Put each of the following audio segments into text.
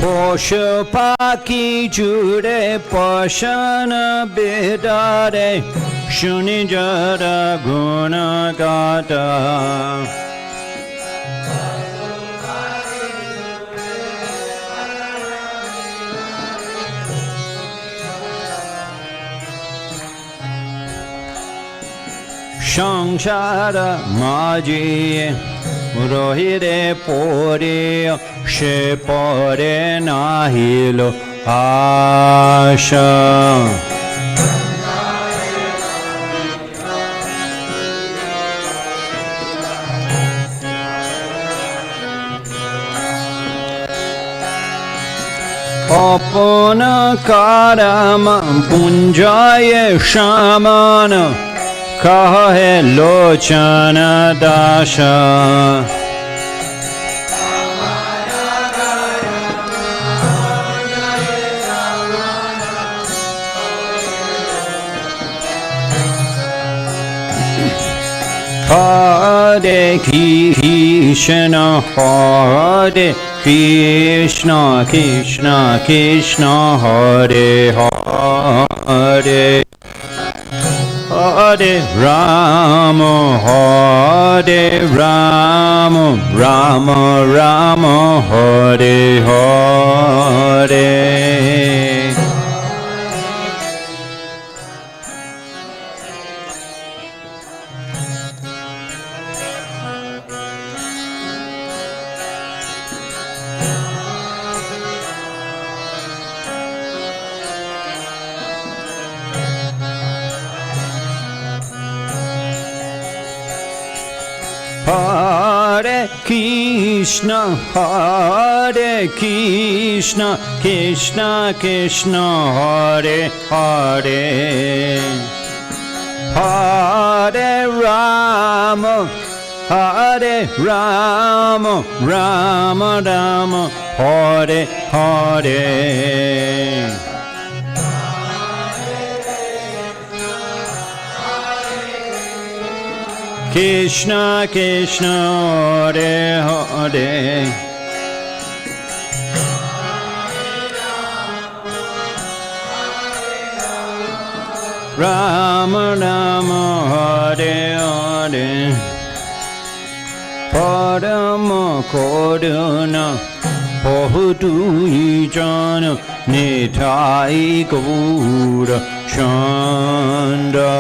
পশু পাখি জুড়ে পশন বেদারে শুনি যারা গুণ গাতা সংসার মাঝে রহিরে পরে সে পরে নাহিল আশা অপন কারম পুঞ্জয় সমান কহে লোচন Das Hare Krishna Hare Krishna Krishna Krishna Hare Hare Hare Rama Hare Rama Rama Rama Hare Hare Hare Krishna, Hare Krishna, Krishna Krishna, Hare Hare, Hare Rama, Hare Rama, Rama Rama, Hare Hare. Krishna Krishna Hare Hare Rama Rama Hare Hare Parama Karuna Bahudui Jana Nitai Gaura Chanda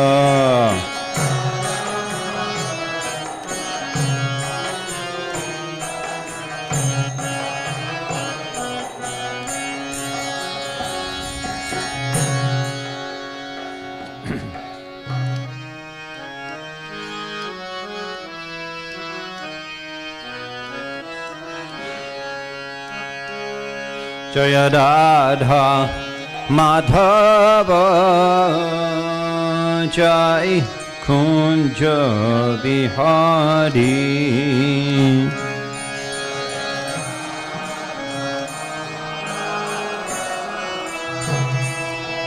Jaya Radha Madhava Jai Kunja Bihari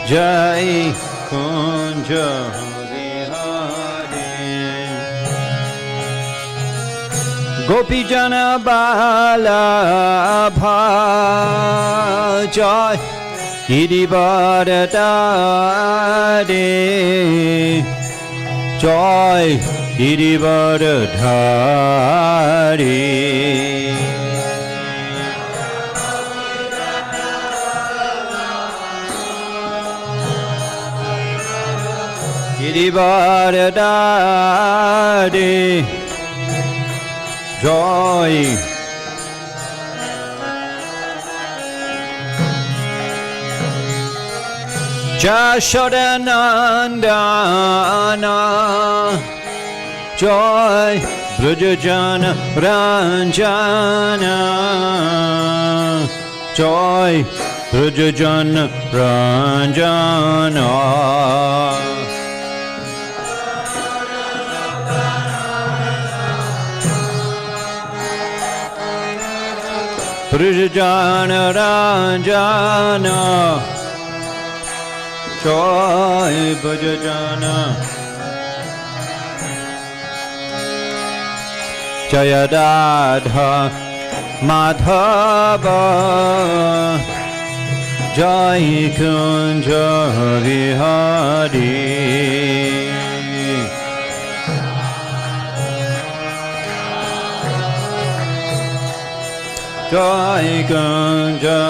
Jai Kunja Gopi Jana Bala Bhajai Girivardhari Joy Girivardhari Girivardhari Joy Jashodanandana Joy Brajajana Ranjana Joy Brajajana Ranjana Brajajana Ranjana Joy Brajajana Jaya Radha Madhava Jai Kunja Vihari Jai Kunja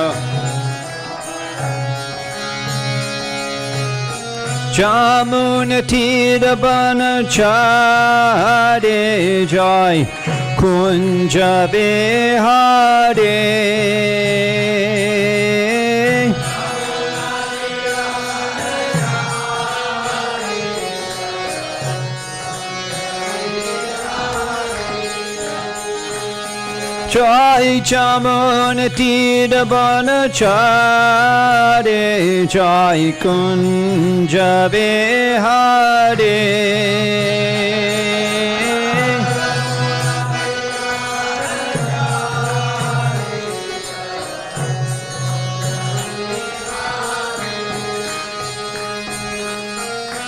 Jamuna Tira Banachari Jai Kunja Vihari Jai Jamuna Tira Banachari Jai Kunja Vihari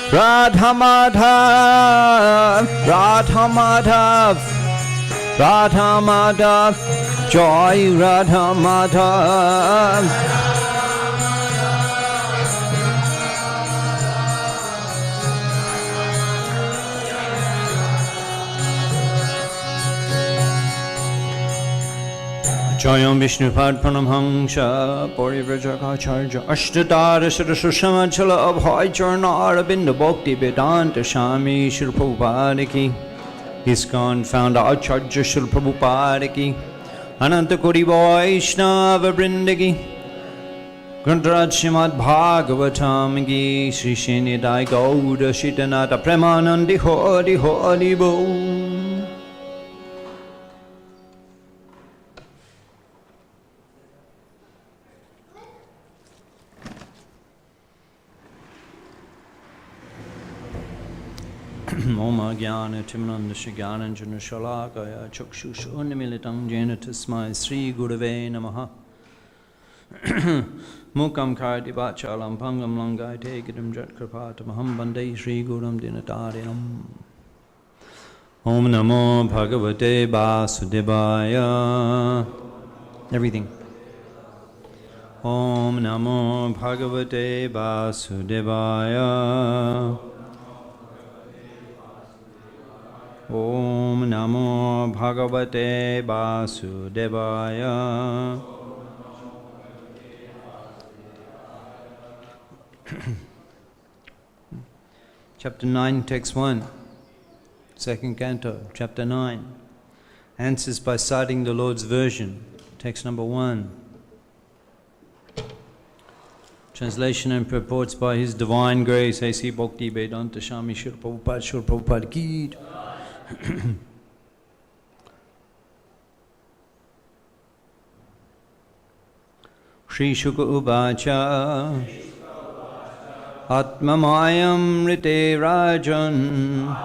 Radha Madhav, Radha Madhav, Radha Madhav, Joy Radha Madhav. Jayam Vishnu Padpanam Hangsha Parivrajagacharya Ashtadara Saraswashamachala Abhay Charna Arabinda Bhakti Vedanta Swami Srila Prabhupada ki ISKCON founder Acharya Srila Prabhupada ki Ananta Koti Vaishnava Vrinda ki Grantaraj Śrīmad-Bhāgavatam ki Sri Srinidai Gauda Shitanata Premanandi Hori Hori Bo. Om Jnana Timnandasya Jnananjana Shalakaya Chakshusha Unmilitam Jena Tasmai Sri Gurave Namaha Mukam Kardi Vachalam Pangam Langai Tegidam Jat Kripatamaham Bande Sri Guram Dinatarinam Om Namo Bhagavate Vasudevaya. Everything. Om Namo Bhagavate Vasudevaya. Om Namo Bhagavate Vasudevaya. Chapter 9, Text 1, Second Canto, Chapter 9. Answers by citing the Lord's version, Text number 1. Translation and purports by His Divine Grace, A.C. Bhakti Vedanta Swami Srila Prabhupada Ki. Shri Shuka Uvacha Atmamayam Rite Rajan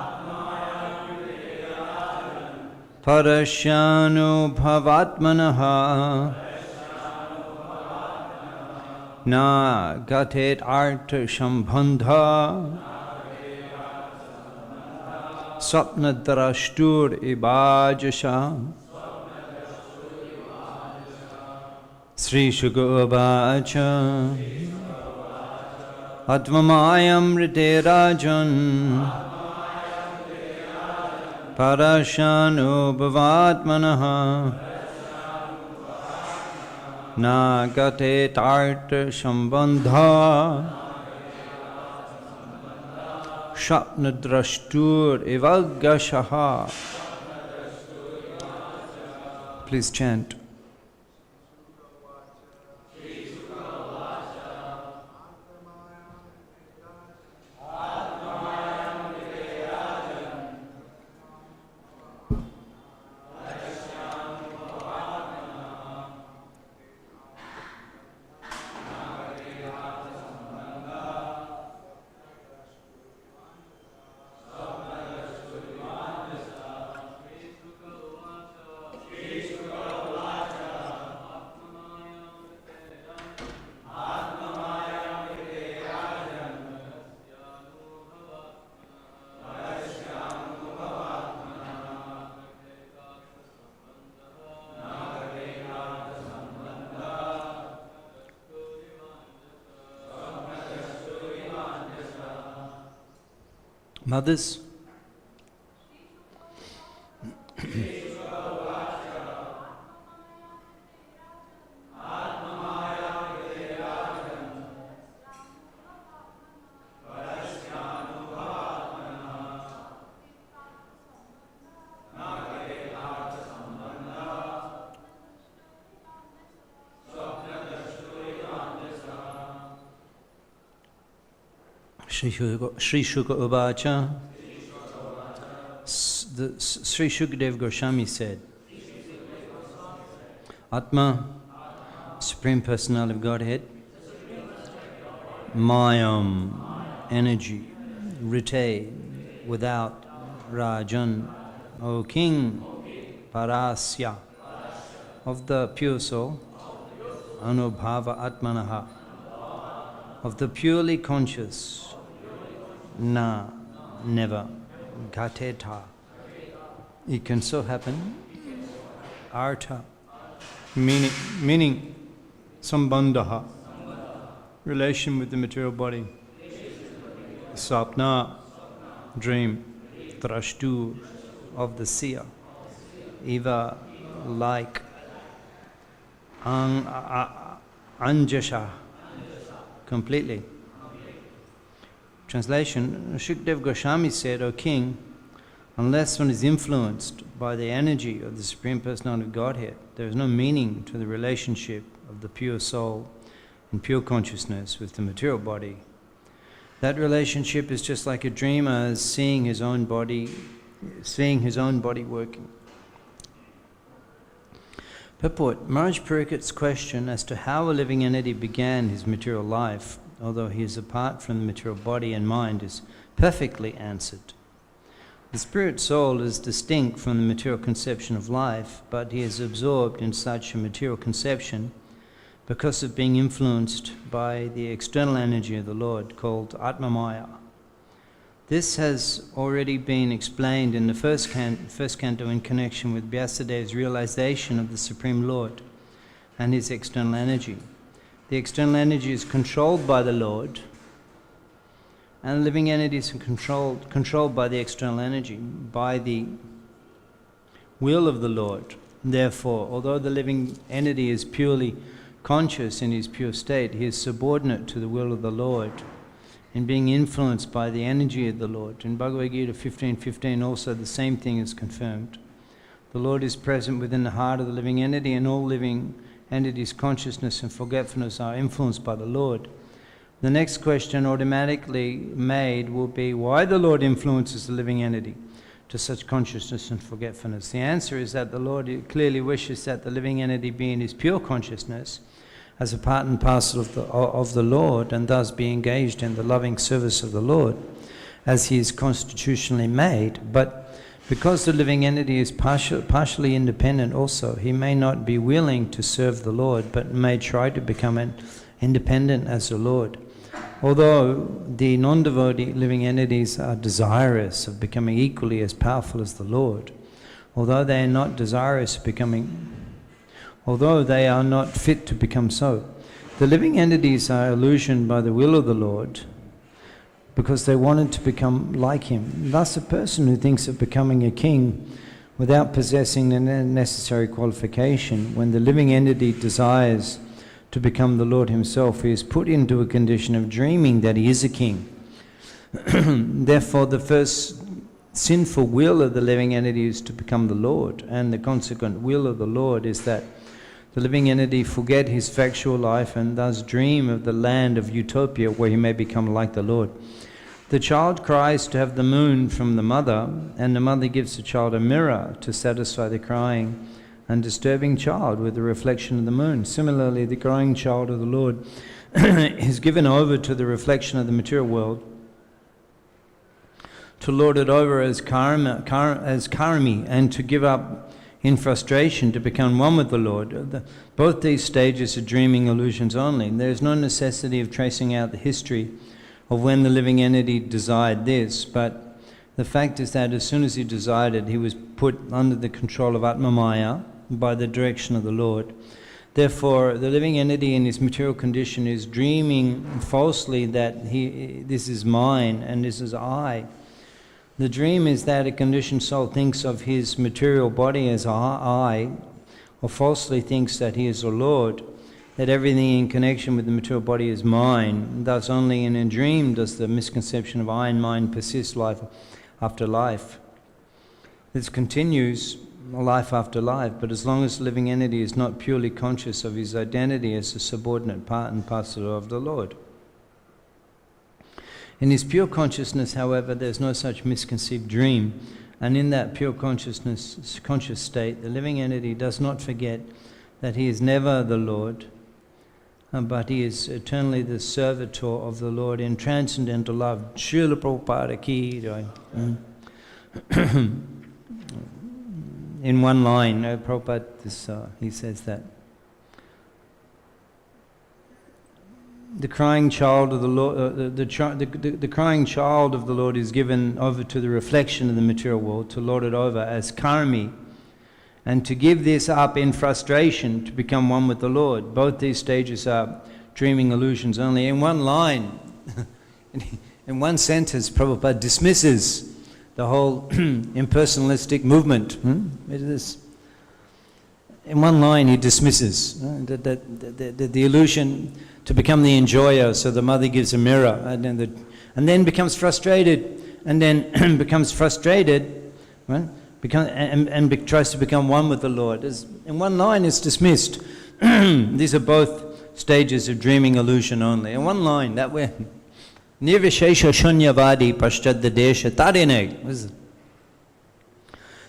Parashyanu Bhavatmanaha Na Gatet Artha Shambandha Sapna Drashtur Ibajasha. Sri Sukadeva Atmamayam Rite Rajan Parashanu Bhavatmanaha Na Gate Tarta Shambandha Shapna Drashtur Ivagashaha. Please chant. Mothers? Sri Shuka Uvacha, Sri Sukadeva Goswami said, Atma, Supreme Personality of Godhead, Mayam, energy, retain, without, Rajan, O King, Parasya, of the pure soul, Anubhava Atmanaha, of the purely conscious, Na, never, Gateta. It can so happen. Artha, meaning Sambandha, relation with the material body. Sapna, dream. Drashtu, of the seer. Eva, like. Anjasha, completely. Translation, Sukadeva Goswami said, O King, unless one is influenced by the energy of the Supreme Personality of Godhead, there is no meaning to the relationship of the pure soul and pure consciousness with the material body. That relationship is just like a dreamer seeing his own body working. Purport, Maharaja Parikit's question as to how a living entity began his material life, although he is apart from the material body and mind, is perfectly answered. The spirit soul is distinct from the material conception of life, but he is absorbed in such a material conception because of being influenced by the external energy of the Lord, called Atma Maya. This has already been explained in the first canto in connection with Vyasadeva's realization of the Supreme Lord and his external energy. The external energy is controlled by the Lord, and living entities are controlled by the external energy, by the will of the Lord. Therefore, although the living entity is purely conscious in his pure state, he is subordinate to the will of the Lord in being influenced by the energy of the Lord. In Bhagavad Gita 15:15 also the same thing is confirmed. The Lord is present within the heart of the living entity, and all living entities' consciousness and forgetfulness are influenced by the Lord. The next question automatically made will be why the Lord influences the living entity to such consciousness and forgetfulness. The answer is that the Lord clearly wishes that the living entity be in his pure consciousness as a part and parcel of the Lord, and thus be engaged in the loving service of the Lord as he is constitutionally made. But because the living entity is partially independent also, he may not be willing to serve the Lord, but may try to become independent as the Lord. Although the non-devotee living entities are desirous of becoming equally as powerful as the Lord, although they are not fit to become so, the living entities are illusioned by the will of the Lord, because they wanted to become like him. Thus, a person who thinks of becoming a king without possessing the necessary qualification, when the living entity desires to become the Lord himself, he is put into a condition of dreaming that he is a king. Therefore, the first sinful will of the living entity is to become the Lord, and the consequent will of the Lord is that the living entity forget his factual life and thus dream of the land of utopia where he may become like the Lord. The child cries to have the moon from the mother, and the mother gives the child a mirror to satisfy the crying and disturbing child with the reflection of the moon. Similarly, the growing child of the Lord is given over to the reflection of the material world to lord it over as karmi, and to give up in frustration to become one with the Lord. Both these stages are dreaming illusions only. There is no necessity of tracing out the history of when the living entity desired this, but the fact is that as soon as he desired it, he was put under the control of Atma Maya by the direction of the Lord. Therefore, the living entity in his material condition is dreaming falsely that this is mine and this is I, The dream is that a conditioned soul thinks of his material body as I, or falsely thinks that he is a Lord, that everything in connection with the material body is mine. Thus only in a dream does the misconception of I and mine persist life after life. This continues life after life, but as long as the living entity is not purely conscious of his identity as a subordinate part and parcel of the Lord. In his pure consciousness, however, there is no such misconceived dream, and in that pure conscious state, the living entity does not forget that he is never the Lord, but he is eternally the servitor of the Lord in transcendental love. Srila Prabhupada ki jai. In one line, Prabhupada, he says that the crying child of the Lord, the crying child of the Lord is given over to the reflection of the material world to lord it over as karmi, and to give this up in frustration to become one with the Lord. Both these stages are dreaming illusions only. In one line, in one sentence, Prabhupada dismisses the whole impersonalistic movement. It is. In one line, he dismisses the illusion to become the enjoyer. So the mother gives a mirror, and then becomes frustrated, and then becomes frustrated, right? And tries to become one with the Lord. In one line, it's dismissed. These are both stages of dreaming illusion only. In one line, that way. Nirvishesha shunyavadi paschaddadesha tadine.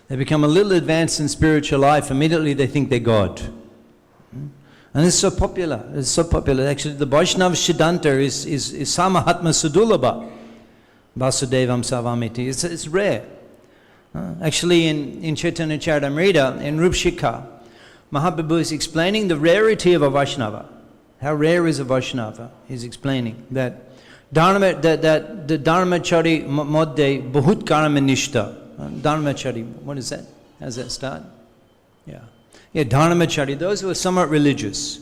They become a little advanced in spiritual life, immediately they think they're God. And it's so popular. It's so popular. Actually, the Vaishnava Siddhanta is Samahatma Sudulabha. Vyasadevam Savamiti. It's rare. Actually, in Chaitanya Charitamrita, in Rupshikha, Mahaprabhu is explaining the rarity of a Vaishnava. How rare is a Vaishnava? He's explaining that the Dharmachari Modde Bahut Karma Nishta. Dharmachari, what is that? How does that start? Yeah, Dharmachari, those who are somewhat religious.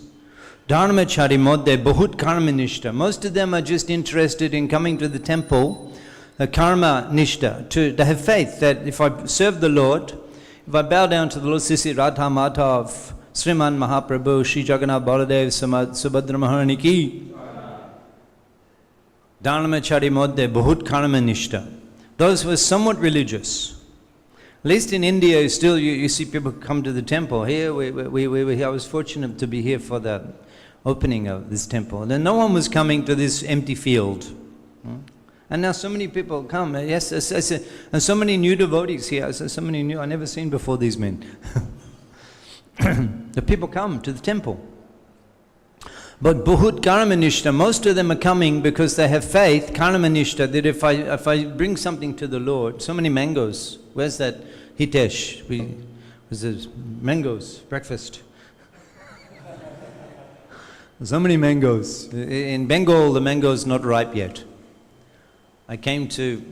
Dharmachari Modde Bahut Karma Nishta. Most of them are just interested in coming to the temple, karma nishta, to have faith that if I serve the Lord, if I bow down to the Lord Sisi Radha Madhav, Srimad Mahaprabhu, Sri Jagannath Baladev, Subhadra Maharani ki, Dharmachari Modde Bahut Karma Nishta. Those who are somewhat religious. At least in India, still you see people come to the temple. Here, I was fortunate to be here for the opening of this temple. And no one was coming to this empty field. And now so many people come. Yes, and so many new devotees here. So many new, I've never seen before these men. The people come to the temple. But Bahut Karma Nishta, most of them are coming because they have faith, Karma Nishta, that if I bring something to the Lord, so many mangoes. Where's that Hitesh? There's mangoes, breakfast. So many mangoes. In Bengal, the mango's not ripe yet. I came to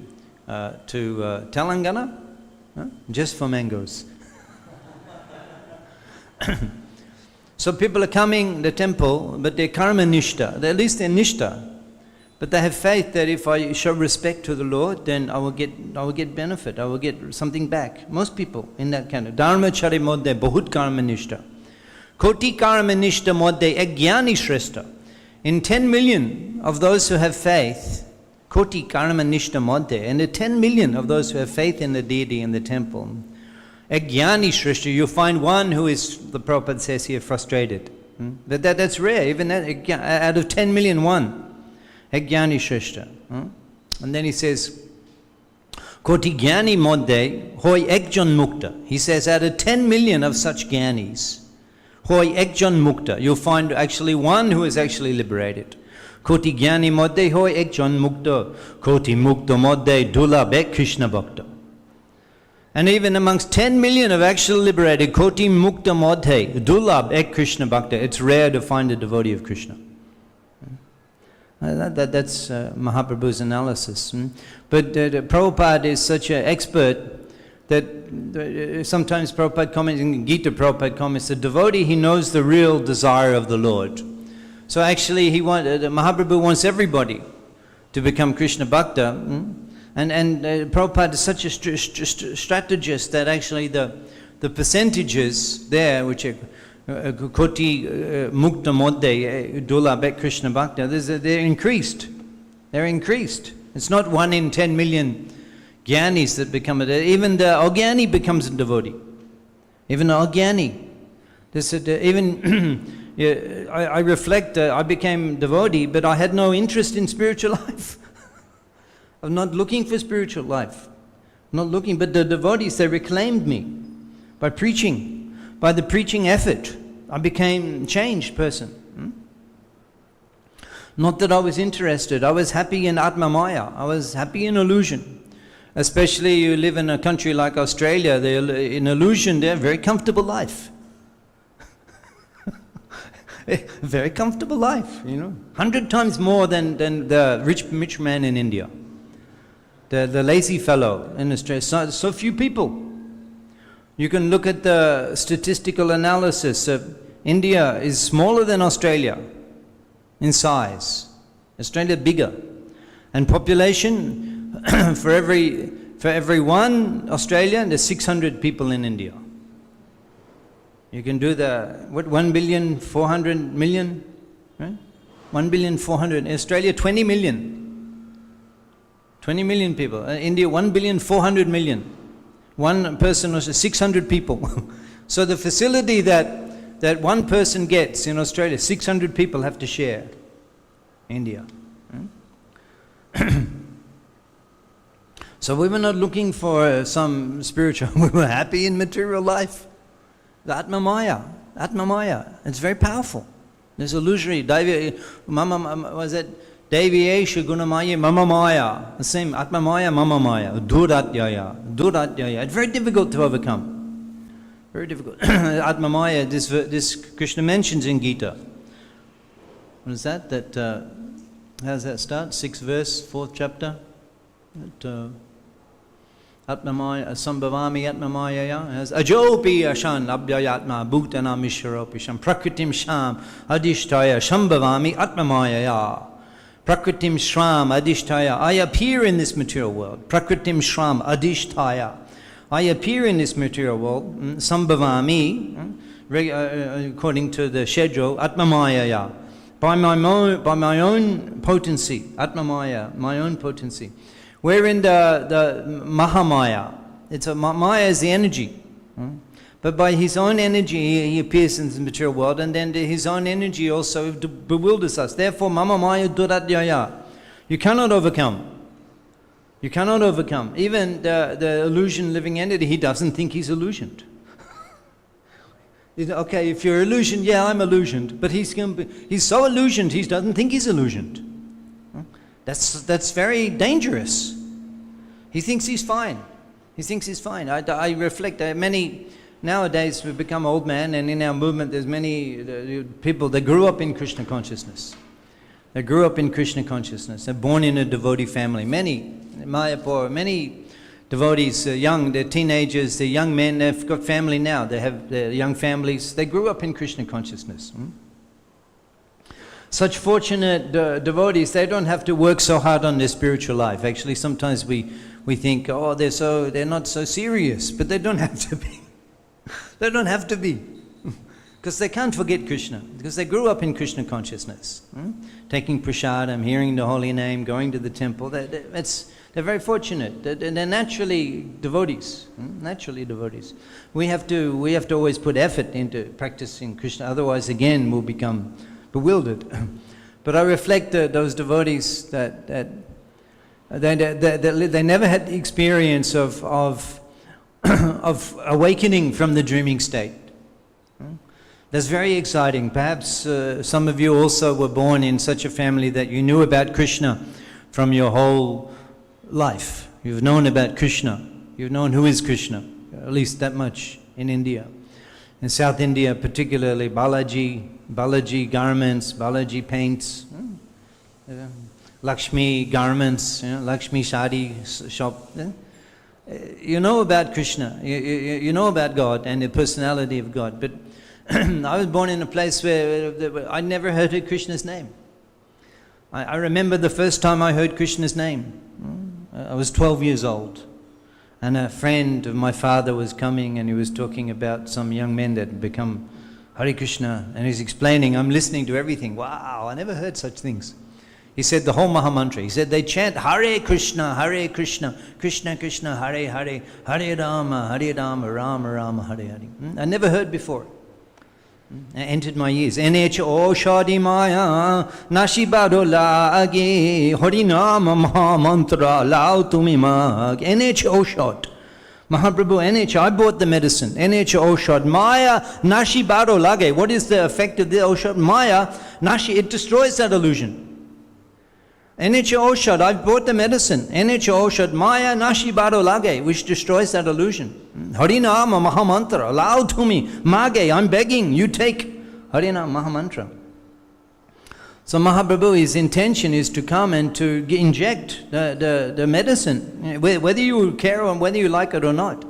Telangana just for mangoes. So people are coming to the temple, but they're karma nishta. At least they're nishta. But they have faith that if I show respect to the Lord, then I will get benefit. I will get something back. Most people in that kind of dharmachari modde bahut karma nishta. Koti karma nishta modde agyani shrestha. In 10 million of those who have faith, Koti karma nishta modde, and the 10 million of those who have faith in the deity in the temple, Agyani Shrishta, you find one who is, the Prabhupada says here, frustrated. That's rare, even that, out of 10 million, one. Agyani Shrishta. And then he says, Koti Gyani Modde, Hoi Ekjon Mukta. He says, out of 10 million of such Gyanis, Hoi Ekjon Mukta, you'll find actually one who is actually liberated. Koti Gyani Modde, Hoi Ekjon Mukta, Koti Mukta Modde, Dula Bek Krishna Bhakta. And even amongst 10 million of actual liberated, Koti Mukta Modhe, Dulab Ek Krishna Bhakta, it's rare to find a devotee of Krishna. That's Mahaprabhu's analysis. But Prabhupada is such an expert that sometimes Prabhupada comments, in Gita Prabhupada comments, the devotee, he knows the real desire of the Lord. So actually Mahaprabhu wants everybody to become Krishna Bhakta. Prabhupada is such a strategist that actually the percentages there, which are Koti Mukta Modde Dula Bet Krishna Bhakta, they're increased. They're increased. It's not 1 in 10 million Gyanis that become even the Agyani becomes a devotee. Even the Agyani. I reflect, I became devotee, but I had no interest in spiritual life. I'm not looking for spiritual life. I'm not looking, but the devotees, they reclaimed me by preaching, by the preaching effort. I became a changed person. Not that I was interested. I was happy in Atma Maya. I was happy in illusion. Especially you live in a country like Australia, in illusion, they're a very comfortable life. Very comfortable life, 100 times more than the rich man in India. The lazy fellow in Australia. So few people. You can look at the statistical analysis. India is smaller than Australia in size. Australia bigger. And population, for every one Australian, there's 600 people in India. You can do 1,400,000,000, right? 1,400,000,000. Australia, 20 million. 20 million people. India, 1,400,000,000. One person was 600 people. So the facility that one person gets in Australia, 600 people have to share. India. So we were not looking for some spiritual, we were happy in material life. The Atma Maya, it's very powerful. There's illusory, was it Devyesha Gunamaya Mama Maya? The same, Atma Maya, Mama Maya, Duratyaya. It's very difficult to overcome. Very difficult. Atma Maya, this Krishna mentions in Gita. What is that? How does that start? 6th verse, 4th chapter. Atmamaya Sambhavami Atmamayaya has Ajopi Ashan Abhyayatma Bhutana Misharopi Sham Prakritim Sham Adhishtaya Shambhavami Atmamayaya. Prakritim Shram Adhishtaya. I appear in this material world. Prakritim Shram Adhishtaya. I appear in this material world. Sambhavami, according to the schedule, Atmamayaya. By my own potency, Atmamaya, my own potency. We're in the Mahamaya. Maya is the energy. But by his own energy, he appears in the material world, and then his own energy also bewilders us. Therefore, Mama Maya Duratyaya. You cannot overcome. You cannot overcome. Even the illusion living entity, he doesn't think he's illusioned. Okay, if you're illusioned, yeah, I'm illusioned. But he's so illusioned, he doesn't think he's illusioned. That's very dangerous. He thinks he's fine. He thinks he's fine. I reflect, many, nowadays we've become old man, and in our movement there's many people that grew up in Krishna consciousness. They grew up in Krishna consciousness. They're born in a devotee family. Many, Mayapur, many devotees, they're teenagers, they're young men, they've got family now. They have their young families. They grew up in Krishna consciousness. Such fortunate devotees, they don't have to work so hard on their spiritual life. Actually, sometimes we think, oh, they're not so serious, but they don't have to be. They don't have to be. Because they can't forget Krishna, because they grew up in Krishna consciousness. Taking prasadam, hearing the holy name, going to the temple, they're very fortunate. They're naturally devotees. Naturally devotees. We have to always put effort into practicing Krishna, otherwise again we'll become bewildered. But I reflect those devotees that they never had the experience of awakening from the dreaming state. That's very exciting. Perhaps some of you also were born in such a family that you knew about Krishna from your whole life. You've known about Krishna. You've known who is Krishna, at least that much in India. In South India particularly, Balaji garments, Balaji paints, Lakshmi garments, Lakshmi shadi shop. You know about Krishna, you know about God and the personality of God. But I was born in a place where I never heard Krishna's name. I remember the first time I heard Krishna's name. I was 12 years old. And a friend of my father was coming and he was talking about some young men that had become Hare Krishna. And he's explaining, I'm listening to everything. Wow, I never heard such things. He said the whole Mahamantra. He said they chant Hare Krishna, Krishna Krishna, Hare Hare, Hare Rama, Rama Rama, Hare Hare. I never heard before. It entered my ears. Enech oshadi maya nashibado lagi harinama mahamantra lao tumi mag. Enech oshad. Mahaprabhu, NH, I bought the medicine. NH oshad. Maya nashibado lage. What is the effect of the oshad? Maya nashi, it destroys that illusion. NH oshad, I bought the medicine. NH oshad. Maya nashibado lage, which destroys that illusion. Harinama Mahamantra, allow to me, Mage, I'm begging, you take Harinama Mahamantra. So Mahaprabhu, his intention is to come and to inject the medicine, whether you care or whether you like it or not.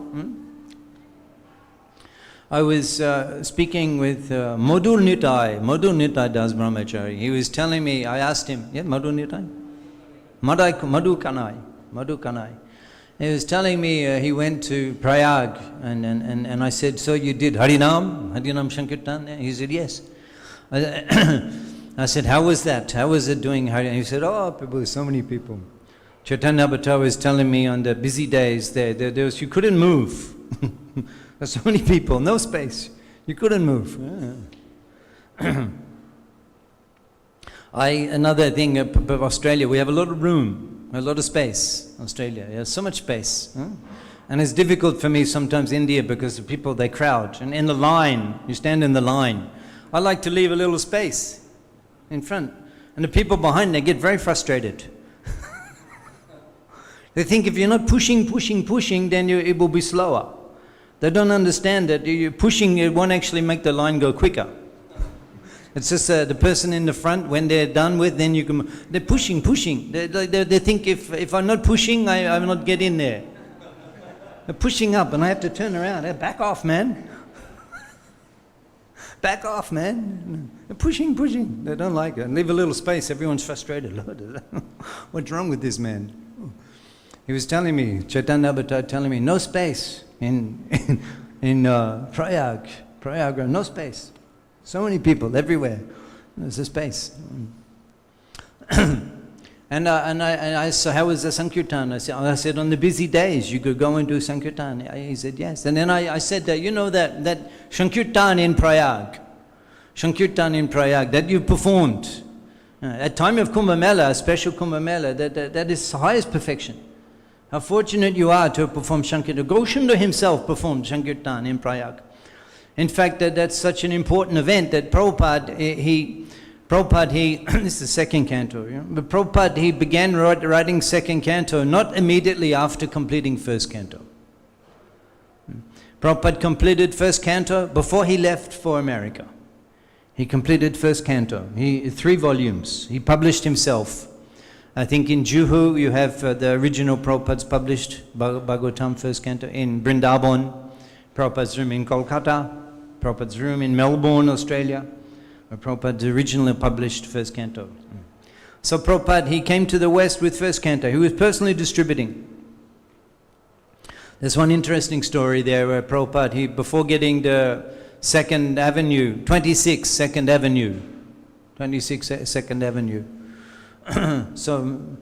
I was speaking with Madhur Nitai Das Brahmachari. He was telling me, I asked him, yeah, Madhur Nitai? Madhu Kanai. He was telling me he went to Prayag and I said, so you did Harinam Sankirtan? He said, yes. I said, how was that? How was it doing Harinam? He said, oh, Prabhu, so many people. Chaitanya Bhatta was telling me on the busy days there was, you couldn't move. There's so many people, no space. You couldn't move. Yeah. Another thing about Australia, we have a lot of room, a lot of space. Australia, there's so much space. And it's difficult for me sometimes India because the people, they crowd. And in the line, you stand in the line. I like to leave a little space in front. And the people behind, they get very frustrated. They think if you're not pushing, then it will be slower. They don't understand that you're pushing, it won't actually make the line go quicker. It's just the person in the front, when they're done with, then you can... They're pushing. They think if I'm not pushing, I will not get in there. They're pushing up and I have to turn around. Hey, back off, man. Back off, man. They're pushing. They don't like it. And leave a little space. Everyone's frustrated. What's wrong with this man? He was telling me, Chaitanya Bhatta telling me, no space in Prayag, no space. So many people everywhere. There's a space. And I said, how was the Sankirtan? I said, on the busy days, you could go and do Sankirtan. He said, yes. And then I said that, you know that Sankirtan in Prayag, that you performed, at time of Kumbh Mela, a special Kumbh Mela, that is highest perfection. How fortunate you are to perform Sankirtan. Goswami himself performed Sankirtan in Prayag. In fact, that's such an important event that Prabhupada, this is the second canto, you know? But Prabhupada, he began writing second canto not immediately after completing first canto. Prabhupada completed first canto before he left for America. He completed first canto, 3 volumes. He published himself. I think in Juhu you have the original Prabhupada's published Bhagavatam first canto. In Vrindavan, Prabhupada's room in Kolkata, Prabhupada's room in Melbourne, Australia, where Prabhupada originally published first canto. So Prabhupada, he came to the West with first canto. He was personally distributing. There's one interesting story there where Prabhupada, before getting the 2nd Avenue, 26th 2nd Avenue, 26th 2nd Avenue. So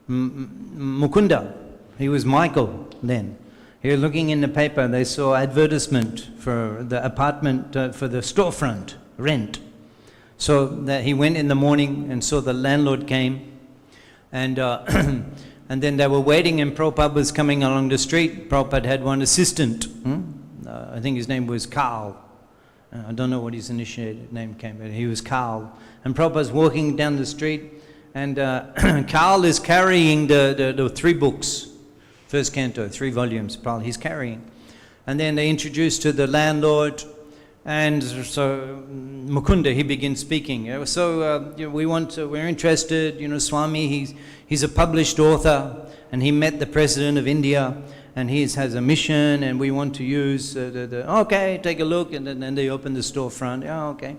Mukunda, he was Michael then. He was looking in the paper, they saw advertisement for the apartment, for the storefront, rent. So that he went in the morning and saw the landlord came, and and then they were waiting and Prabhupada was coming along the street. Prabhupada had one assistant, I think his name was Carl. I don't know what his initiated name came, but he was Carl. And Prabhupada's walking down the street, and Carl is carrying the 3 books. First canto, 3 volumes, probably he's carrying. And then they introduced to the landlord, and so Mukunda, he begins speaking. So we're interested, Swami, he's a published author, and he met the President of India, and he has a mission, and we want to use okay, take a look, and then they open the storefront. Oh, okay.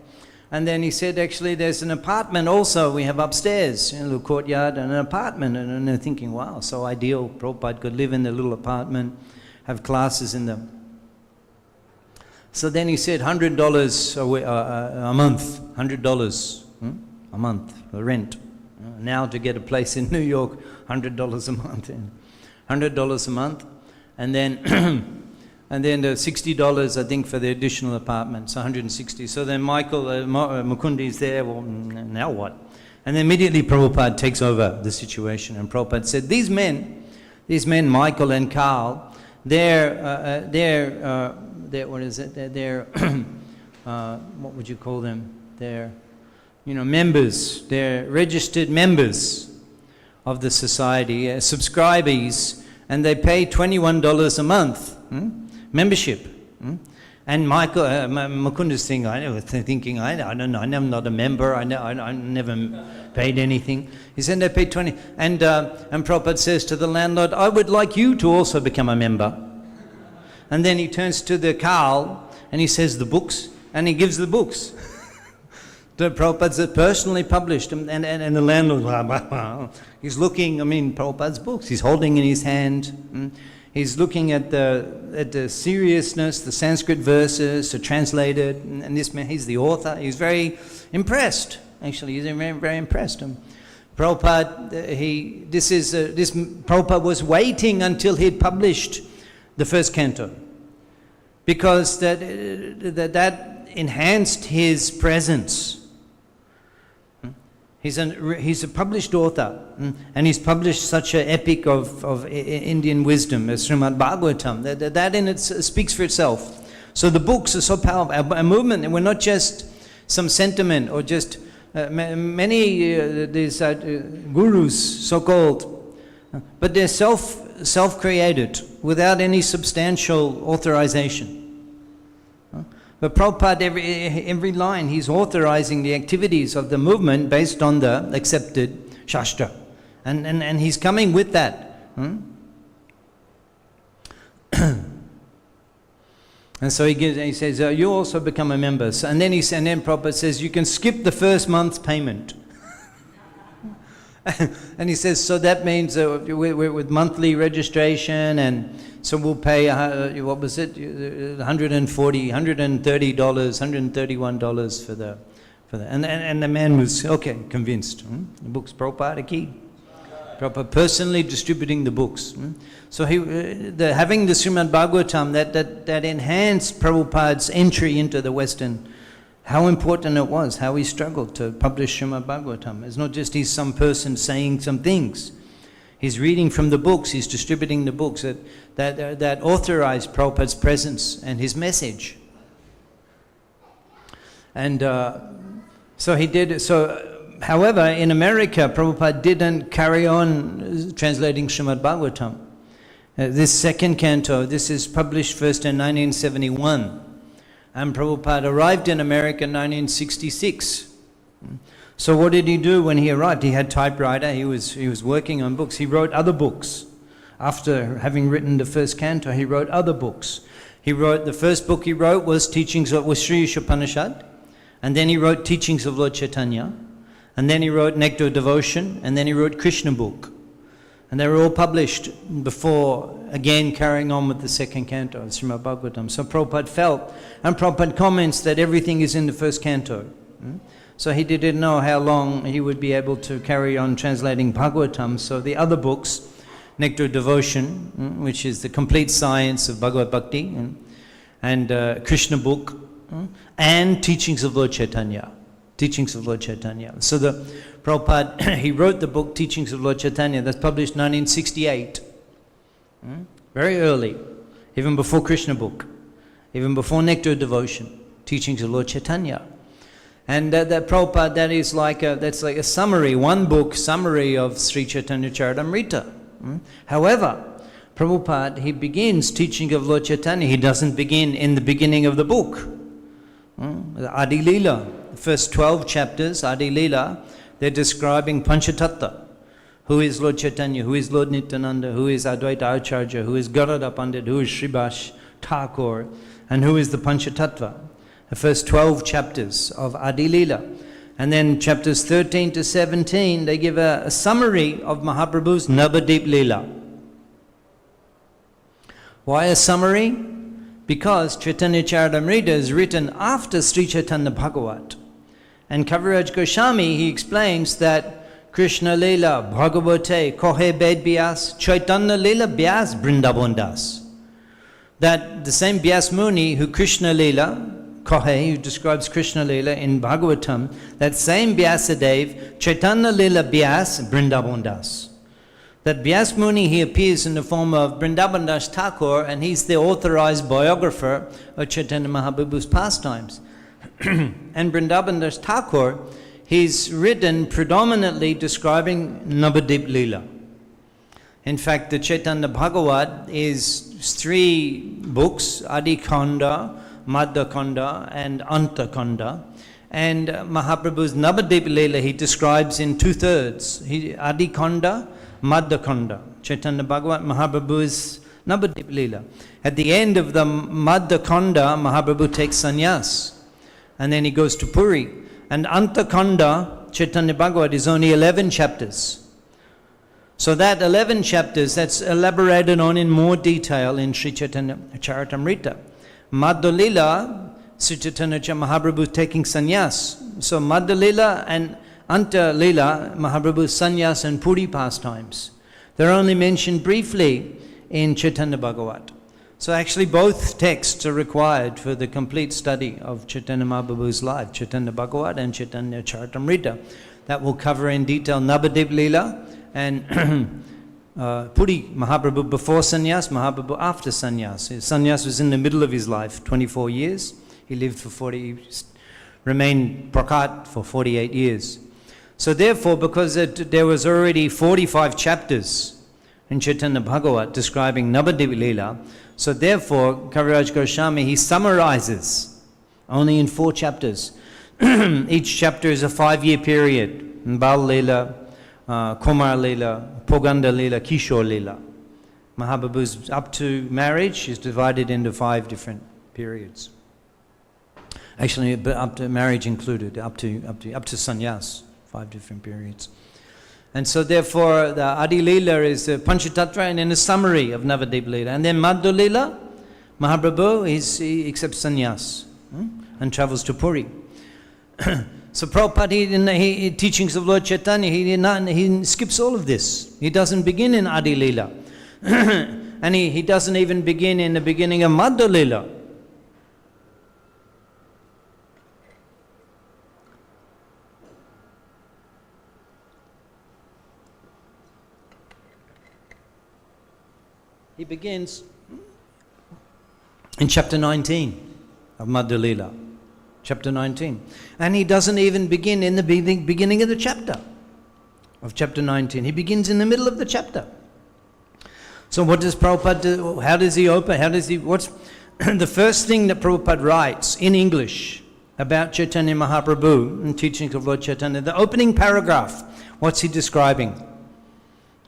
And then he said, actually, there's an apartment also we have upstairs, in a little courtyard, and an apartment. And they're thinking, wow, so ideal. Prabhupada could live in the little apartment, have classes in them. So then he said, $100 a month, $100 a month, the rent. Now to get a place in New York, $100 a month. $100 a month. And then and then the $60, I think, for the additional apartment, so $160. So then Michael, Mukundi is there, well, now what? And then immediately Prabhupada takes over the situation, and Prabhupada said, these men, Michael and Carl, they're what is it? They're what would you call them? They're, members. They're registered members of the society, subscribees, and they pay $21 a month. Membership. And Michael, Mukunda's thing, I was thinking, I don't know, I'm not a member, I never paid anything. He said they paid 20, and Prabhupada says to the landlord, I would like you to also become a member. And then he turns to the Carl, and he says the books, and he gives the books. The Prabhupada's personally published, and the landlord, he's looking, Prabhupada's books, he's holding in his hand. He's looking at the seriousness, the Sanskrit verses, to translate it, and this man, he's the author. He's very impressed. Actually, he's very, very impressed. Prabhupada, Prabhupada was waiting until he'd published the first canto, because that enhanced his presence. He's a published author, and he's published such an epic of Indian wisdom as Śrīmad-Bhāgavatam. That in it speaks for itself. So the books are so powerful. A movement, and we're not just some sentiment or just many these gurus, so-called, but they're self-created without any substantial authorization. But Prabhupada, every line, he's authorizing the activities of the movement based on the accepted Shastra. And he's coming with that. And so he says, you also become a member. So, and then Prabhupada says, you can skip the first month's payment. And he says, so that means we're with monthly registration, and so we'll pay, what was it, $130, $131 for the. And the man was, okay, convinced. The books, Prabhupada key. Prabhupada personally distributing the books. So having the Śrīmad-Bhāgavatam, that enhanced Prabhupada's entry into the Western. How important it was, how he struggled to publish Śrīmad-Bhāgavatam. It's not just he's some person saying some things. He's reading from the books, he's distributing the books that authorized Prabhupada's presence and his message. And so he did. So, however, in America, Prabhupada didn't carry on translating Śrīmad-Bhāgavatam. This second canto, this is published first in 1971. And Prabhupada arrived in America in 1966. So what did he do when he arrived? He had typewriter, he was working on books. He wrote other books. After having written the first canto, he wrote other books. The first book he wrote was Sri Upanishad, and then he wrote Teachings of Lord Chaitanya, and then he wrote Nectar of Devotion, and then he wrote Krishna book. And they were all published before, again, carrying on with the second canto of Śrīmad-Bhāgavatam. So Prabhupada felt, and Prabhupada comments that everything is in the first canto. So he didn't know how long he would be able to carry on translating Bhagavatam. So the other books, Nectar of Devotion, which is the complete science of Bhagavad Bhakti, and Krishna book, and Teachings of Lord Chaitanya. Teachings of Lord Chaitanya. So Prabhupada, he wrote the book Teachings of Lord Chaitanya, that's published 1968. Very early, even before Krishna book, even before Nectar of Devotion, Teachings of Lord Chaitanya. And that Prabhupada, that's like a summary, one book summary of Sri Chaitanya Charitamrita. However, Prabhupada, he begins Teaching of Lord Chaitanya, he doesn't begin in the beginning of the book. Adi Lila, the first 12 chapters, Adi Lila, they're describing Panchatattva. Who is Lord Chaitanya, who is Lord Nityananda, who is Advaita Acharya, who is Garuda Pandit, who is Sribhash Thakur, and who is the Panchatattva. the first 12 chapters of Adi Leela. And then chapters 13 to 17, they give a summary of Mahaprabhu's Navadip Leela. Why a summary? Because Chaitanya Charitamrita is written after Sri Chaitanya Bhagavat. And Kaviraj Goswami, he explains that Krishna Leela, Bhagavate, Kohe Bed Vyas, Chaitanya Leela Vyas Vrindavan Das. That the same Vyas Muni who Krishna Leela, Kohe, who describes Krishna Leela in Bhagavatam, that same Vyasadeva, Chaitanya Leela Vyas Vrindavan Das. That Vyas Muni, he appears in the form of Vrindavan Das Thakur, and he's the authorized biographer of Chaitanya Mahaprabhu's pastimes. And Vrindavan Das Thakur, he's written predominantly describing Navadip Leela. In fact, the Chaitanya Bhagavat is 3 books, Adi Khanda, Madhya Khanda and Anta Khanda. And Mahaprabhu's Navadip Leela he describes in 2/3. Adi Khanda, Madhya Khanda. Chaitanya Bhagavat, Mahaprabhu's Navadip Leela. At the end of the Madhya Khanda, Mahaprabhu takes sannyas. And then he goes to Puri. And Anta Khanda, Chaitanya Bhagavat, is only 11 chapters. So that 11 chapters, that's elaborated on in more detail in Sri Chaitanya Charitamrita. Madhya Leela, Sri Chaitanya Mahaprabhu taking sannyas. So Madhya Leela and Anta Leela, Mahaprabhu's sannyas and Puri pastimes. They're only mentioned briefly in Chaitanya Bhagavat. So actually both texts are required for the complete study of Chaitanya Mahaprabhu's life, Chaitanya Bhagavat and Chaitanya Charitamrita. That will cover in detail Navadip Leela and Puri, Mahaprabhu before sannyas, Mahaprabhu after sannyas. Sannyas was in the middle of his life, 24 years. He lived for 40, remained prakat for 48 years. So therefore, because there was already 45 chapters in Chaitanya Bhagavat describing Navadip Leela, so therefore, Kaviraj Goswami, he summarizes only in 4 chapters. Each chapter is a 5-year period. Bal Leela, Kumar Leela, Poganda Leela, Kishore Leela. Mahaprabhu's up to marriage is divided into 5 different periods. Actually, but up to marriage included, up to sannyas, 5 different periods. And so therefore, the Adi Leela is the Panchatattva and then a summary of Navadip Leela. And then Madhya Leela, Mahaprabhu, he accepts sannyas and travels to Puri. So Prabhupada, he teachings of Lord Chaitanya, he skips all of this. He doesn't begin in Adi Leela. And he doesn't even begin in the beginning of Madhya Leela. He begins in chapter 19 of Madhya Leela. Chapter 19. And he doesn't even begin in the beginning of the chapter of chapter 19. He begins in the middle of the chapter. So what does Prabhupada do? How does he open? What's the first thing that Prabhupada writes in English about Chaitanya Mahaprabhu and teachings of Lord Chaitanya? The opening paragraph. What's he describing?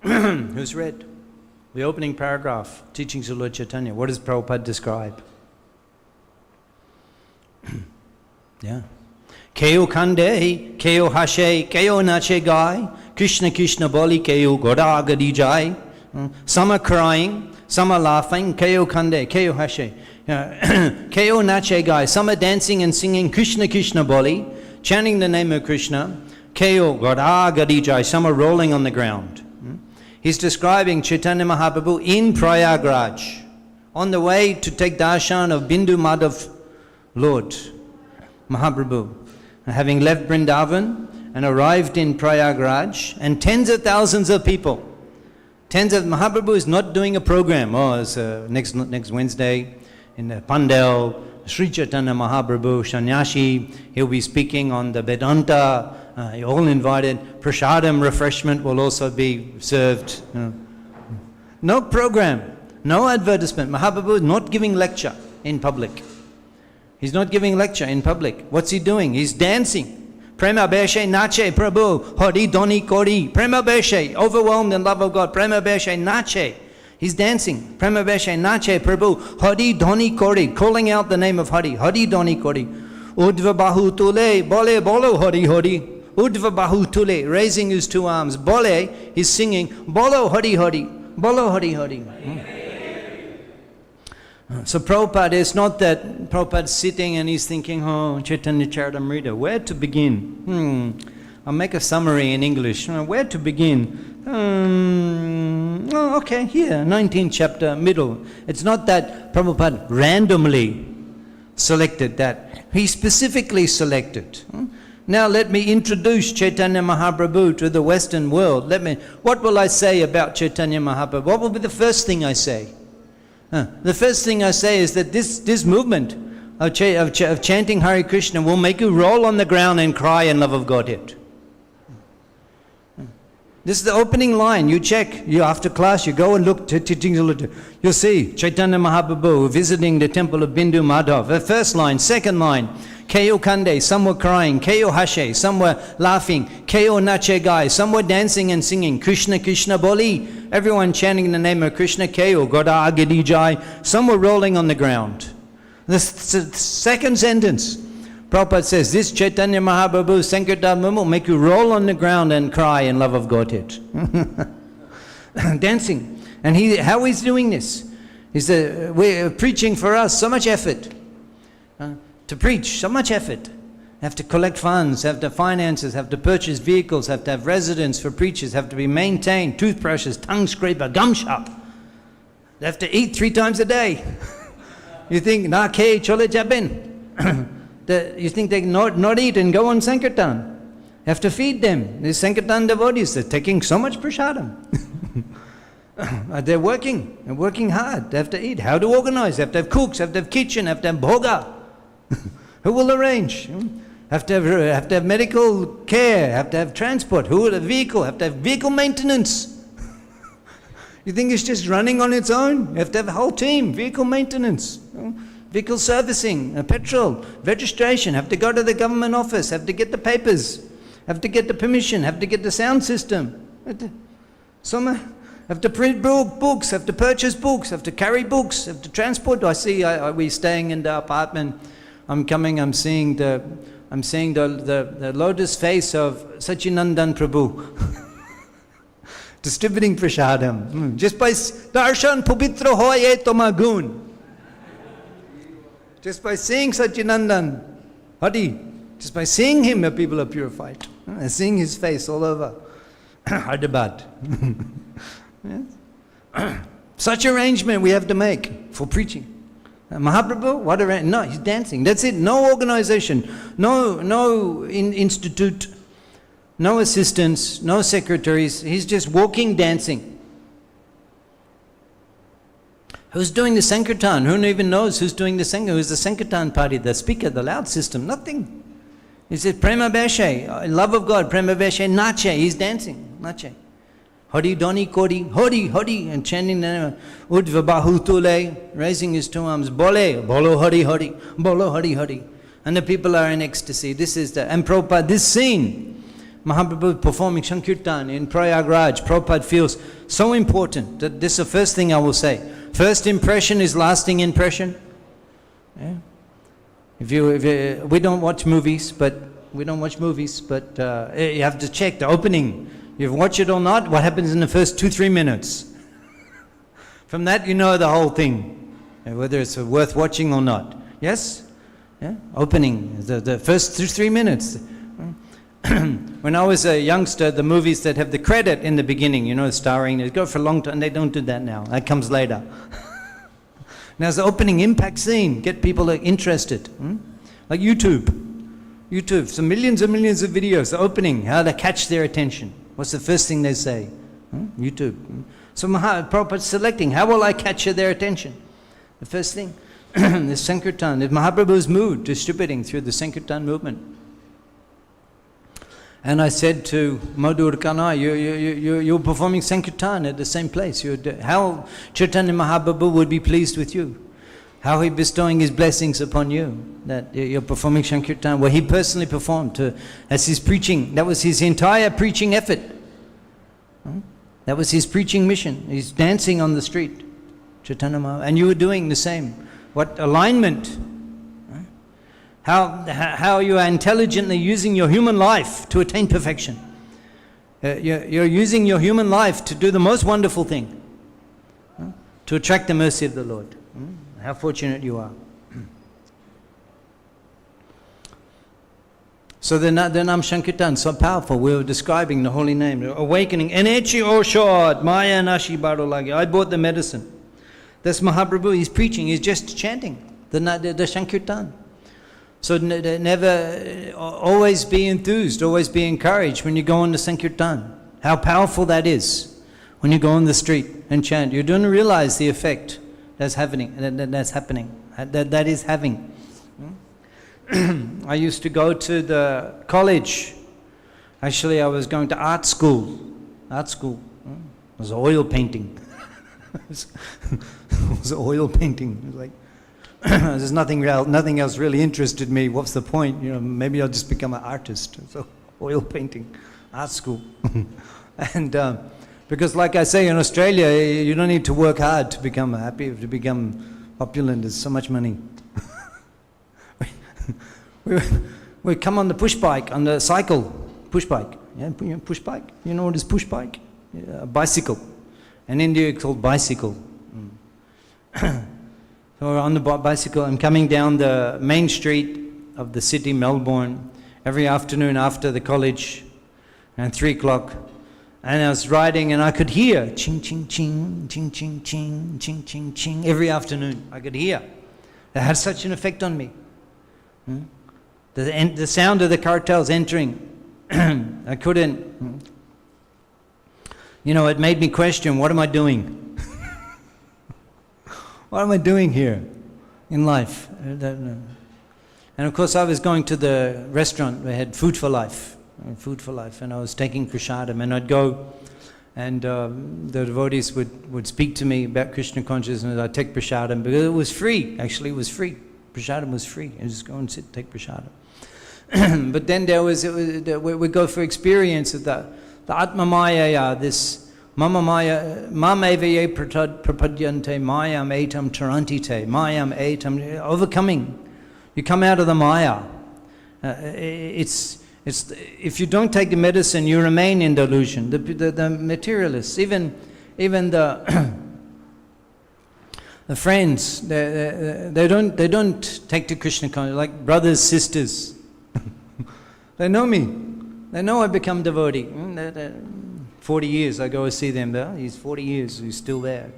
Who's read? The opening paragraph, teachings of Lord Chaitanya. What does Prabhupada describe? Yeah. Keo kande, keo hashe, keo nache gai, Krishna Krishna boli, keo goda gadi jai. Some are crying, some are laughing, keo kande, keo hashe. Keo nache gai, some are dancing and singing Krishna Krishna boli, chanting the name of Krishna. Keo goda gadi jai, some are rolling on the ground. He's describing Chaitanya Mahaprabhu in Prayagraj, on the way to take darshan of Bindu Madhav Lord Mahaprabhu, having left Vrindavan and arrived in Prayagraj, and tens of thousands of people. Mahaprabhu is not doing a program. It's next Wednesday in the Pandal, Sri Chaitanya Mahaprabhu, Sannyasi, he'll be speaking on the Vedanta. You're all invited. Prasadam, refreshment will also be served. No program, no advertisement. Mahaprabhu is not giving lecture in public. He's not giving lecture in public. What's he doing? He's dancing. Prema Beshe Nache Prabhu, Hori Doni Kori. Prema Beshe, overwhelmed in love of God. Prema Beshe Nache. He's dancing. Prema Beshe Nache Prabhu, Hori Doni Kori, calling out the name of Hari. Hari Doni Kori. Udva Bahu Tule, Bole Bolo Hari Hari. Udva Bahu Tule, raising his two arms. Bole, he's singing, Bolo Hari Hari, Bolo Hari Hari. So Prabhupada, it's not that Prabhupada's sitting and he's thinking, oh, Chaitanya Charitamrita, where to begin? I'll make a summary in English. Where to begin? Oh, okay, here, 19th chapter, middle. It's not that Prabhupada randomly selected that. He specifically selected. Now let me introduce Chaitanya Mahaprabhu to the Western world. What will I say about Chaitanya Mahaprabhu? What will be the first thing I say? The first thing I say is that this movement of chanting Hare Krishna will make you roll on the ground and cry in love of Godhead. This is the opening line. You check. After class, you go and look. You'll see Chaitanya Mahaprabhu visiting the temple of Bindu Madhav. The first line, second line. Keo Kande, some were crying. Keo Hashe, some were laughing. Keo Nache Gai, some were dancing and singing. Krishna Krishna Boli, everyone chanting the name of Krishna. Keo Goda Agadi Jai, some were rolling on the ground. The second sentence, Prabhupada says, this Chaitanya Mahaprabhu Sankirtan will make you roll on the ground and cry in love of Godhead. Dancing. And how he's doing this? We're preaching for us, so much effort. To preach, so much effort. Have to collect funds, have to finances, have to purchase vehicles, have to have residence for preachers, have to be maintained, toothbrushes, tongue scraper, gum shop. They have to eat 3 times a day. You think, na ke chole jabin. You think they not eat and go on Sankirtan. Have to feed them. These Sankirtan devotees, they're taking so much prasadam. They're working hard. They have to eat. How to organize? They have to have cooks, have to have kitchen, have to have bhoga. Who will arrange? Have to have medical care, have to have transport. Who will have vehicle? Have to have vehicle maintenance. You think it's just running on its own? You have to have a whole team, vehicle maintenance. Vehicle servicing, petrol, registration, have to go to the government office, have to get the papers, have to get the permission, have to get the sound system. Have to print books, have to purchase books, have to carry books, have to transport. We're staying in the apartment. I'm seeing the lotus face of Sachinandan Prabhu. Distributing prasadam. Just by darshan pavitra hoye tomagun. Just by seeing Sachinandan, Hari, just by seeing him, people are purified. And seeing his face all over Hyderabad. Yes? Such arrangement we have to make for preaching. Mahaprabhu, what arrangement? No, he's dancing. That's it. No organization, no institute, no assistants, no secretaries. He's just walking, dancing. Who's doing the Sankirtan? Who even knows who's doing the Sankirtan? Who's the Sankirtan party, the speaker, the loud system? Nothing. He says, Prema Beshe, love of God, Prema Beshe, Nache. He's dancing, Nache. Hari Doni Kodi, Hari, Hari, and chanting the name of Udva Bahu Tule, raising his 2 arms, Bole, Bolo Hari Hari, Bolo Hari Hari. And the people are in ecstasy. And Prabhupada, this scene, Mahaprabhu performing Sankirtan in Prayagraj, Prabhupada feels so important that this is the first thing I will say. First impression is lasting impression. Yeah. We don't watch movies, but you have to check the opening. You watch it or not, what happens in the first 2-3 minutes? From that you know the whole thing, whether it's worth watching or not. Yes? Yeah? Opening, the first 2-3 minutes. When I was a youngster, the movies that have the credit in the beginning, starring, they go for a long time. They don't do that now. That comes later. Now it's the opening impact scene, get people interested. Like YouTube, so millions and millions of videos, the opening, how to catch their attention. What's the first thing they say? YouTube. So Prabhupada's selecting, how will I capture their attention? The first thing, the Sankirtan, the Mahaprabhu's mood, distributing through the Sankirtan movement. And I said to Madhur Kanai, you're performing Sankirtan at the same place. How Chaitanya Mahaprabhu would be pleased with you. How he bestowing his blessings upon you. That you're performing Sankirtan. Well, he personally performed as his preaching. That was his entire preaching effort. That was his preaching mission. He's dancing on the street. Chaitanya Mahaprabhu. And you were doing the same. What alignment. how you are intelligently using your human life to attain perfection. You're using your human life to do the most wonderful thing, to attract the mercy of the Lord. How fortunate you are. So the Nam Sankirtan, so powerful. We were describing the holy name, the awakening. Enechi Oshad, Maya Nashi Barolagi. I bought the medicine. That's Mahaprabhu. He's preaching. He's just chanting the Sankirtan. So never, always be enthused, always be encouraged when you go on the Sankirtan. How powerful that is when you go on the street and chant. You don't realize the effect that's happening. That is having. I used to go to the college. Actually, I was going to art school. It was oil painting. It was oil painting. It was like, there's nothing else really interested me. What's the point? Maybe I'll just become an artist. So oil painting, art school. And because like I say, in Australia, you don't need to work hard to become happy, to become opulent. There's so much money. We come on the push bike, on the cycle, push bike. Yeah, push bike. You know what is push bike? Yeah, a bicycle. In India, it's called bicycle. So we're on the bicycle. I'm coming down the main street of the city, Melbourne, every afternoon after the college, and 3 o'clock. And I was riding, and I could hear ching, ching, ching, ching, ching, ching, ching, ching, ching. Every afternoon, I could hear. It had such an effect on me. The sound of the cartels entering, I couldn't, it made me question, what am I doing? What am I doing here in life? And of course I was going to the restaurant, we had food for life, and I was taking prasadam, and I'd go, and the devotees would speak to me about Krishna consciousness. I'd take prasadam, because it was free, actually it was free. Prasadam was free. I just go and sit, take prasadam. But then we go for experience of the Atma Maya, this Mama Maya, Mamaevaye prapadyante, Mayam etam tarantite, Mayam etam, overcoming. You come out of the Maya. It's if you don't take the medicine, you remain in delusion. The materialists, even the the friends, they don't take to Krishna consciousness, like brothers, sisters. They know me. They know I become devotee. 40 years I go and see them there. He's 40 years, he's still there.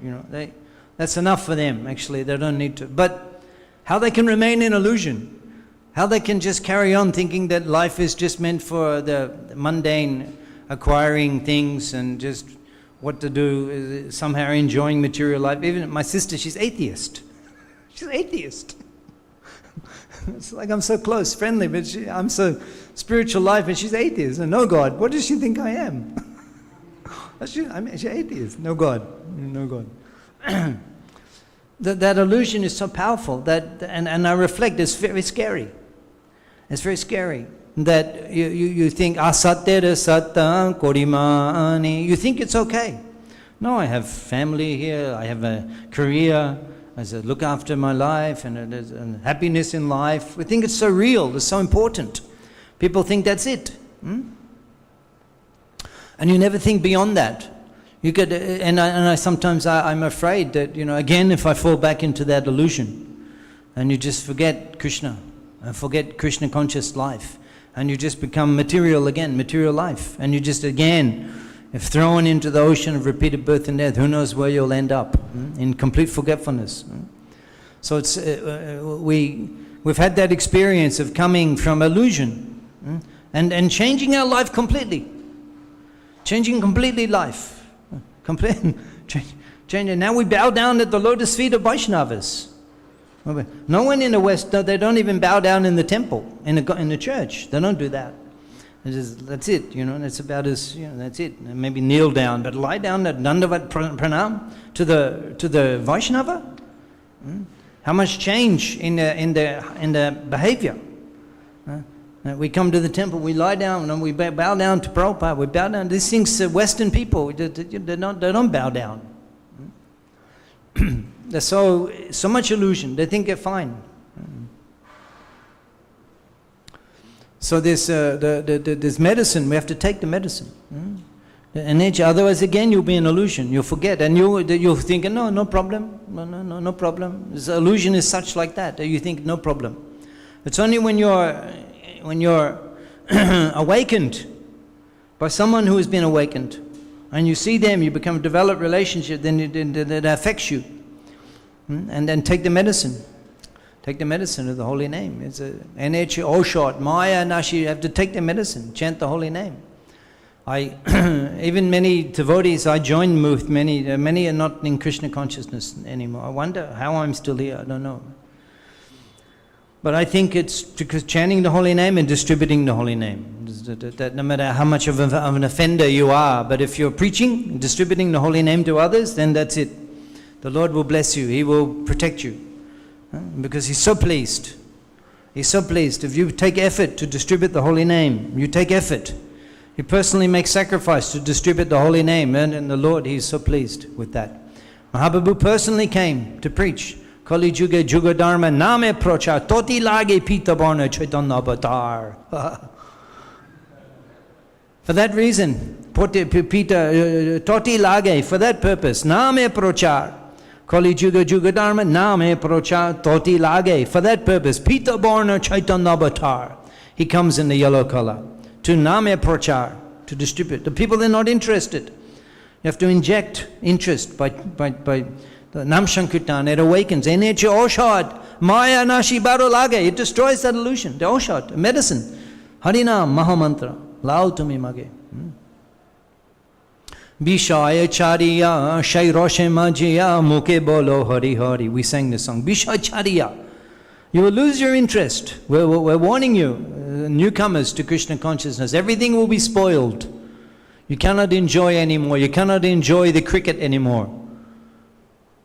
That's enough for them, actually. They don't need to. But how they can remain in illusion, how they can just carry on thinking that life is just meant for the mundane acquiring things and just what to do, somehow enjoying material life. Even my sister, she's atheist. She's atheist. It's like I'm so close, friendly, but I'm so spiritual life, and she's atheist. And no God. What does she think I am? She's atheist. No God. No God. That illusion is so powerful that, and I reflect, it's very scary. It's very scary that you think asattera satta korimani. You think it's okay. No, I have family here. I have a career. I look after my life, and there's happiness in life. We think it's so real. It's so important. People think that's it. And you never think beyond that. You could, I sometimes I'm afraid that, again, if I fall back into that illusion, and you just forget Krishna, and forget Krishna conscious life, and you just become material again, material life, and you just again, if thrown into the ocean of repeated birth and death, who knows where you'll end up, in complete forgetfulness. So it's we've had that experience of coming from illusion, and changing our life completely. Changing completely life. Changing. Now we bow down at the lotus feet of Vaishnavas. No one in the West, they don't even bow down in the temple, in the church. They don't do that. That's it, that's about as, that's it. Maybe kneel down, but lie down at Dandavat Pranam to the Vaishnava. How much change in the behavior. We come to the temple, we lie down, and we bow down to Prabhupada. We bow down. These things, Western people, they don't bow down. There's so much illusion. They think they're fine. So this medicine, we have to take the medicine. And otherwise again you'll be an illusion, you'll forget, and you'll think, no problem, no problem. This illusion is such like that you think no problem. It's only when you're awakened by someone who has been awakened, and you see them, you develop relationship, then that affects you. And then take the medicine. Take the medicine of the holy name. It's a Oshot, Maya, Nashi, you have to take the medicine, chant the holy name. Even many devotees I joined with, many are not in Krishna consciousness anymore. I wonder how I'm still here, I don't know. But I think it's because chanting the holy name and distributing the holy name. That no matter how much of an offender you are, but if you're preaching and distributing the holy name to others, then that's it. The Lord will bless you, He will protect you. Because He's so pleased. He's so pleased. If you take effort to distribute the holy name, you take effort. You personally make sacrifice to distribute the holy name, and the Lord, He's so pleased with that. Mahaprabhu personally came to preach. Kali Juga Juga Dharma Name Procha Toti Lage Pita Barna Chaitanya Avatar. For that reason, Toti Lage, for that purpose, Name Procha. Kali Juga Juga Dharma Name Procha Toti Lage. For that purpose, Pita Barna Chaitanya Avatar. He comes in the yellow color to Name Prochar, to distribute. The people, they're not interested. You have to inject interest by the Nam Sankirtan. It awakens. Eneche Oshad, Maya Nashi Baro Lage. It destroys that illusion. The Oshad, medicine. Harinam Mahamantra. Lao Tumi Mage. Bishaya Chariya, Shai Roshe Majiya, Muke Bolo Hari Hari. We sang this song. Bishaya Chariya. You will lose your interest. We're warning you, newcomers to Krishna consciousness. Everything will be spoiled. You cannot enjoy anymore. You cannot enjoy the cricket anymore.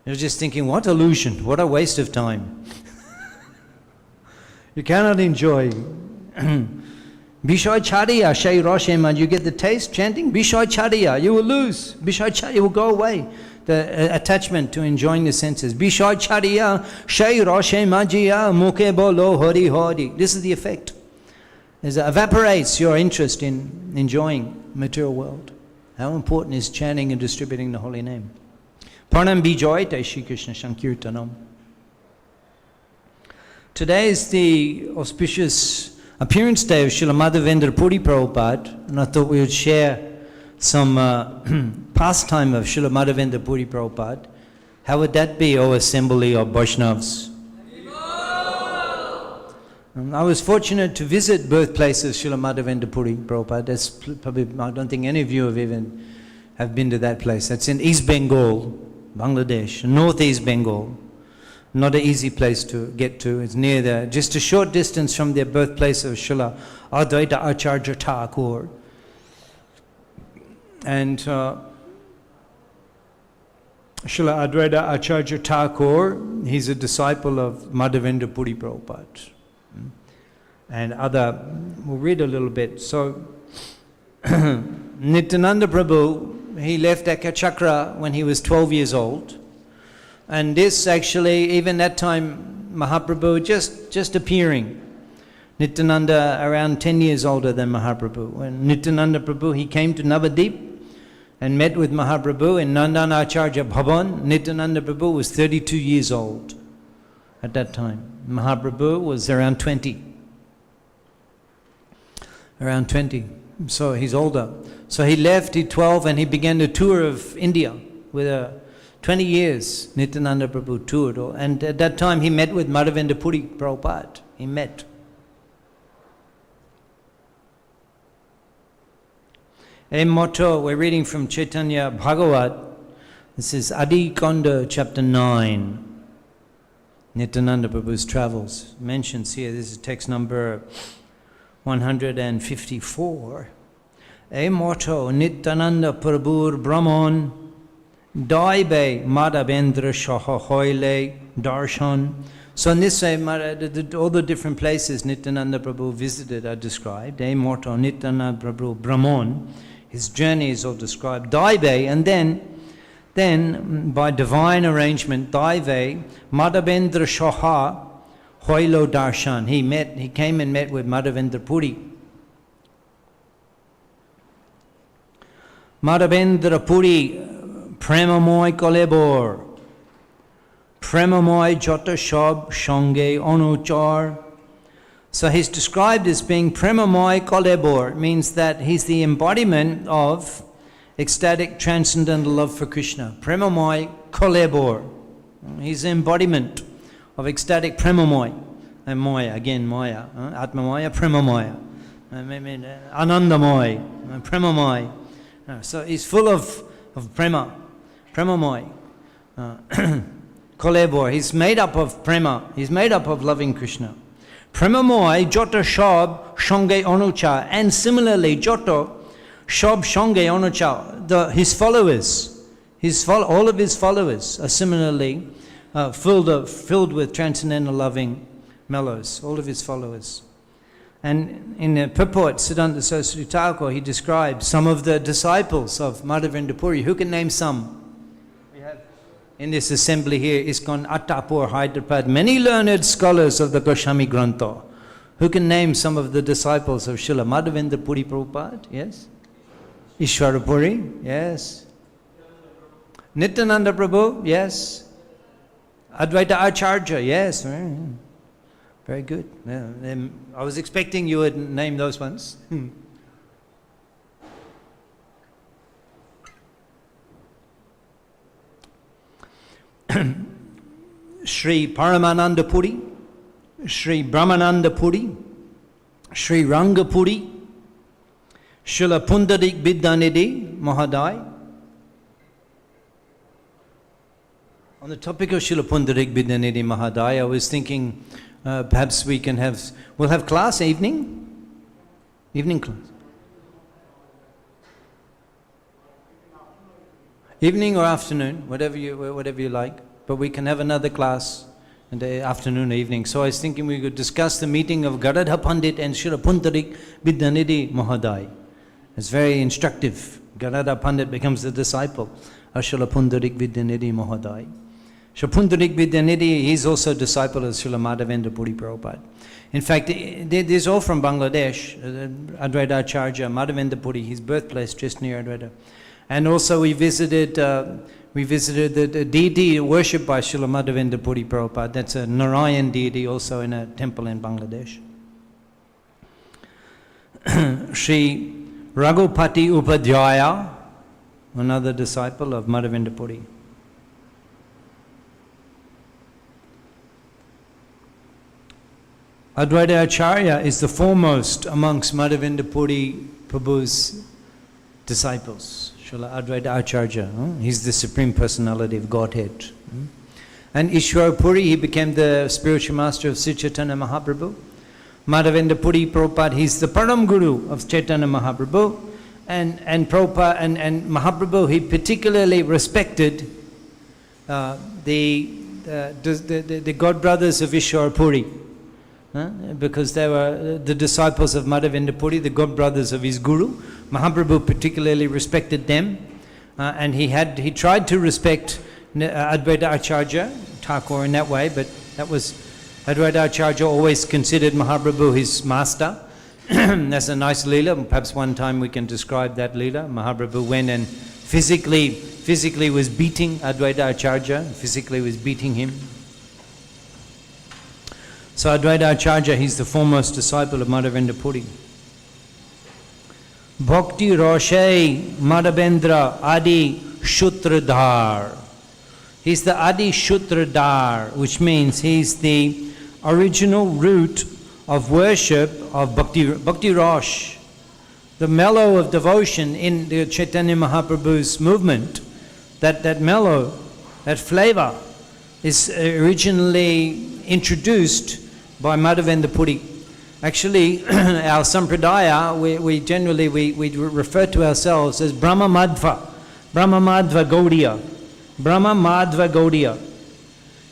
You're just thinking, what illusion, what a waste of time. You cannot enjoy. Bishoy Chariya, Shai Roshema, you get the taste chanting? Bishoy Chariya, you will lose. Bishoy Chariya will go away. The attachment to enjoying the senses. Bishoy Chariya, Shai Roshema Jiya, Muke Bolo Hari Hari. This is the effect. It evaporates your interest in enjoying material world. How important is chanting and distributing the holy name? Pranam Bijoy Te Shri Krishna Sankirtanam. Today is the auspicious appearance day of Srila Madhavendra Puri Prabhupada, and I thought we would share some pastime of Srila Madhavendra Puri Prabhupada. How would that be, O assembly of Vaishnavas? I was fortunate to visit birthplaces Srila Madhavendra Puri Prabhupada. That's probably, I don't think any of you have been to that place. That's in East Bengal, Bangladesh, Northeast Bengal. Not an easy place to get to. It's near just a short distance from the birthplace of Srila Advaita Acharya Thakur. And Srila Advaita Acharya Thakur, he's a disciple of Madhavendra Puri Prabhupada. And we'll read a little bit. So, Nityananda Prabhu, he left Ekachakra when he was 12 years old. And this actually, even that time, Mahaprabhu just appearing. Nityananda around 10 years older than Mahaprabhu. When Nityananda Prabhu, he came to Navadip and met with Mahaprabhu in Nandanacharya Bhavan. Nityananda Prabhu was 32 years old at that time. Mahaprabhu was around 20. Around 20. So he's older. So he left at 12 and he began the tour of India with 20 years. Nityananda Prabhu toured. And at that time he met with Madhavendra Puri Prabhupada. He met. A motto, we're reading from Śrīmad-Bhāgavatam. This is Adi Konda, chapter 9. Nityananda Prabhu's travels. Mentions here, this is text number 154. A motto, Nityananda Prabhur Brahman, Daibe Madhavendra Shahoile Darshan. So in this way, all the different places Nityananda Prabhu visited are described. A motto, Nityananda Prabhu Brahman. His journey is all described. Daibe, and then by divine arrangement, Daive, Madhavendra Shaha, Hoilo Darshan. He came and met with Madhavendra Puri Madhavendra Puri Premamoy Kolebor Premamoy Jota Shob Shonge Onuchar. So he's described as being Premamoy Kolebor. It means that he's the embodiment of ecstatic transcendental love for Krishna. Premamoy Kolebor. He's the embodiment of ecstatic Premamoy. And Moya, again Moya. Atmamoya, Premamoya. Anandamoy, Premamoy. So he's full of Prema. Premamoy. Kolebor. He's made up of Prema. He's made up of loving Krishna. Premamoy, Jota Shob, Shonge Onucha. And similarly, Jota Shob, Shonge Onucha. His followers, all of his followers are similarly filled with transcendental loving mellows. All of his followers. And in the purport, Siddhanta Saraswati Thakur, he describes some of the disciples of Madhavendra Puri. Who can name some? We have in this assembly here, ISKCON Attapur, Hyderabad, many learned scholars of the Goswami Grantha. Who can name some of the disciples of Srila Madhavendra Puri Prabhupada? Yes? Ishwara Puri? Yes. Nityananda Prabhu? Yes. Advaita Acharya? Yes. Very good. Yeah, I was expecting you would name those ones. Sri Paramananda Puri, Sri Brahmananda Puri, Sri Ranga Puri, Srila Pundarik Bidyanidhi Mahadai. On the topic of Srila Pundarik Bidyanidhi Mahadai, I was thinking perhaps we'll have class evening class. Evening or afternoon, whatever you like. But we can have another class in the afternoon or evening. So I was thinking we could discuss the meeting of Garadha Pandit and Srila Pundarik Bidyanidhi Mahadai. It's very instructive. Garadha Pandit becomes the disciple of Srila Pundarik Bidyanidhi Mahadai. Srila Pundarik Bidyanidhi, he's also a disciple of Srila Madhavendra Puri Prabhupada. In fact, they're all from Bangladesh. Advaita Acharya, Madhavendra Puri, his birthplace just near Advaita. And also we visited the deity worshipped by Srila Madhavendra Puri Prabhupada. That's a Narayan deity also in a temple in Bangladesh. Sri Raghupati Upadhyaya, another disciple of Madhavendra Puri. Advaita Acharya is the foremost amongst Madhavendra Puri Prabhu's disciples. Srila Advaita Acharya, he's the Supreme Personality of Godhead. And Ishwara Puri, he became the spiritual master of Sri Chaitanya Mahaprabhu. Madhavendra Puri Prabhupada, he's the Param Guru of Chaitanya Mahaprabhu. And Prabhupada and Mahaprabhu, he particularly respected the god brothers of Ishwara Puri. Because they were the disciples of Madhavendra Puri, the god brothers of his Guru. Mahaprabhu particularly respected them, and he tried to respect Advaita Acharya Thakur in that way, but that was Advaita Acharya always considered Mahaprabhu his master. That's a nice leela. Perhaps one time we can describe that leela. Mahaprabhu went and physically was beating Advaita Acharya, physically was beating him. So Advaita Acharya, he's the foremost disciple of Madhavendra Puri. Bhakti Roshe Madhavendra Adi Shutradhar. He's the Adi Shutradhar, which means he's the original root of worship of Bhakti Rosh, the mellow of devotion in the Chaitanya Mahaprabhu's movement. That mellow, that flavor, is originally introduced by Madhavendra Puri. Actually, our sampradaya, we generally refer to ourselves as Brahma Madhva Gaudiya. Brahma Madhva Gaudiya.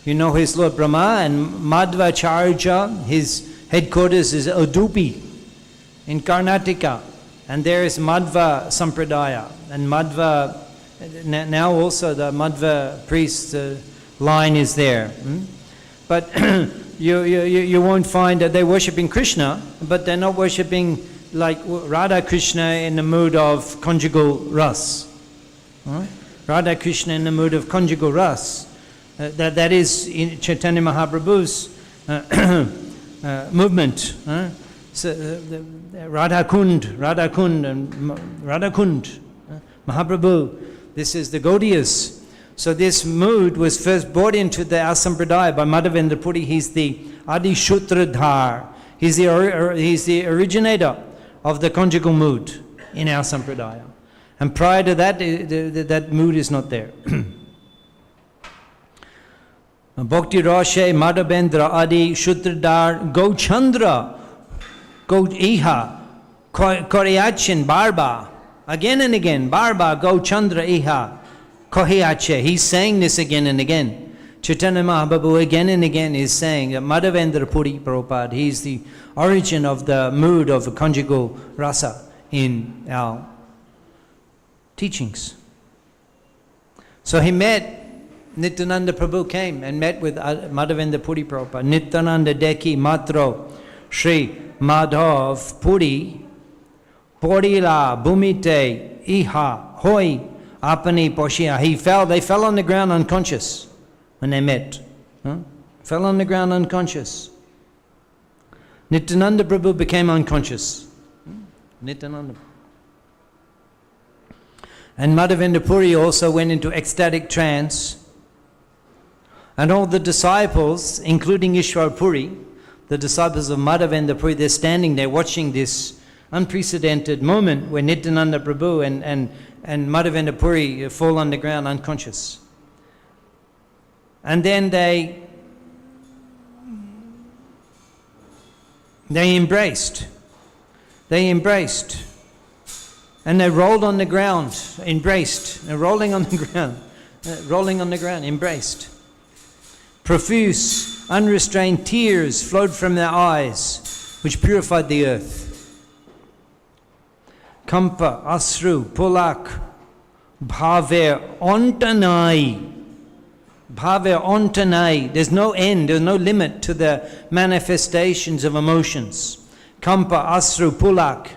You know his Lord Brahma, and Madhva Acharya, his headquarters is Udupi in Karnataka. And there is Madhva Sampradaya. And Madhva, now also the Madhva priest line is there. But you won't find that they're worshipping Krishna, but they're not worshipping like Radha Krishna in the mood of conjugal ras. Right? Radha Krishna in the mood of conjugal ras. That is in Chaitanya Mahaprabhu's movement. So, Radha Kund, Mahaprabhu. This is the Gaudiyas. So this mood was first brought into the Asampradaya by Madhavendra Puri. He's the Adi Shutradhar. He's the originator of the conjugal mood in our Sampradaya. And prior to that, that mood is not there. Bhakti Rashe, Madhavendra, Adi, Shutradhar, Go Chandra, Go Iha, Koryachin, Barba. Again and again, Barba, Go Chandra, Iha, Kohiache. He's saying this again and again. Chaitanya Mahaprabhu again and again is saying that Madhavendra Puri Prabhupada, he's the origin of the mood of conjugal rasa in our teachings. So he met, Nityananda Prabhu came and met with Madhavendra Puri Prabhupada. Nityananda Deki Matro Shri Madhav Puri Porila Bhumite Iha Hoi Apani Poshia. They fell on the ground unconscious when they met. Fell on the ground unconscious. Nityananda Prabhu became unconscious. Nityananda. And Madhavendra Puri also went into ecstatic trance. And all the disciples, including Ishwar Puri, the disciples of Madhavendra Puri, they're standing there watching this unprecedented moment where Nityananda Prabhu and Madhavendra Puri fall on the ground unconscious. And then they embraced. They embraced. And they rolled on the ground, embraced. They're rolling on the ground. Rolling on the ground, embraced. Profuse, unrestrained tears flowed from their eyes, which purified the earth. Kampa, Asru, Pulak, Bhave, Ontanai. Bhave, Ontanai. There's no end, there's no limit to the manifestations of emotions. Kampa, Asru, Pulak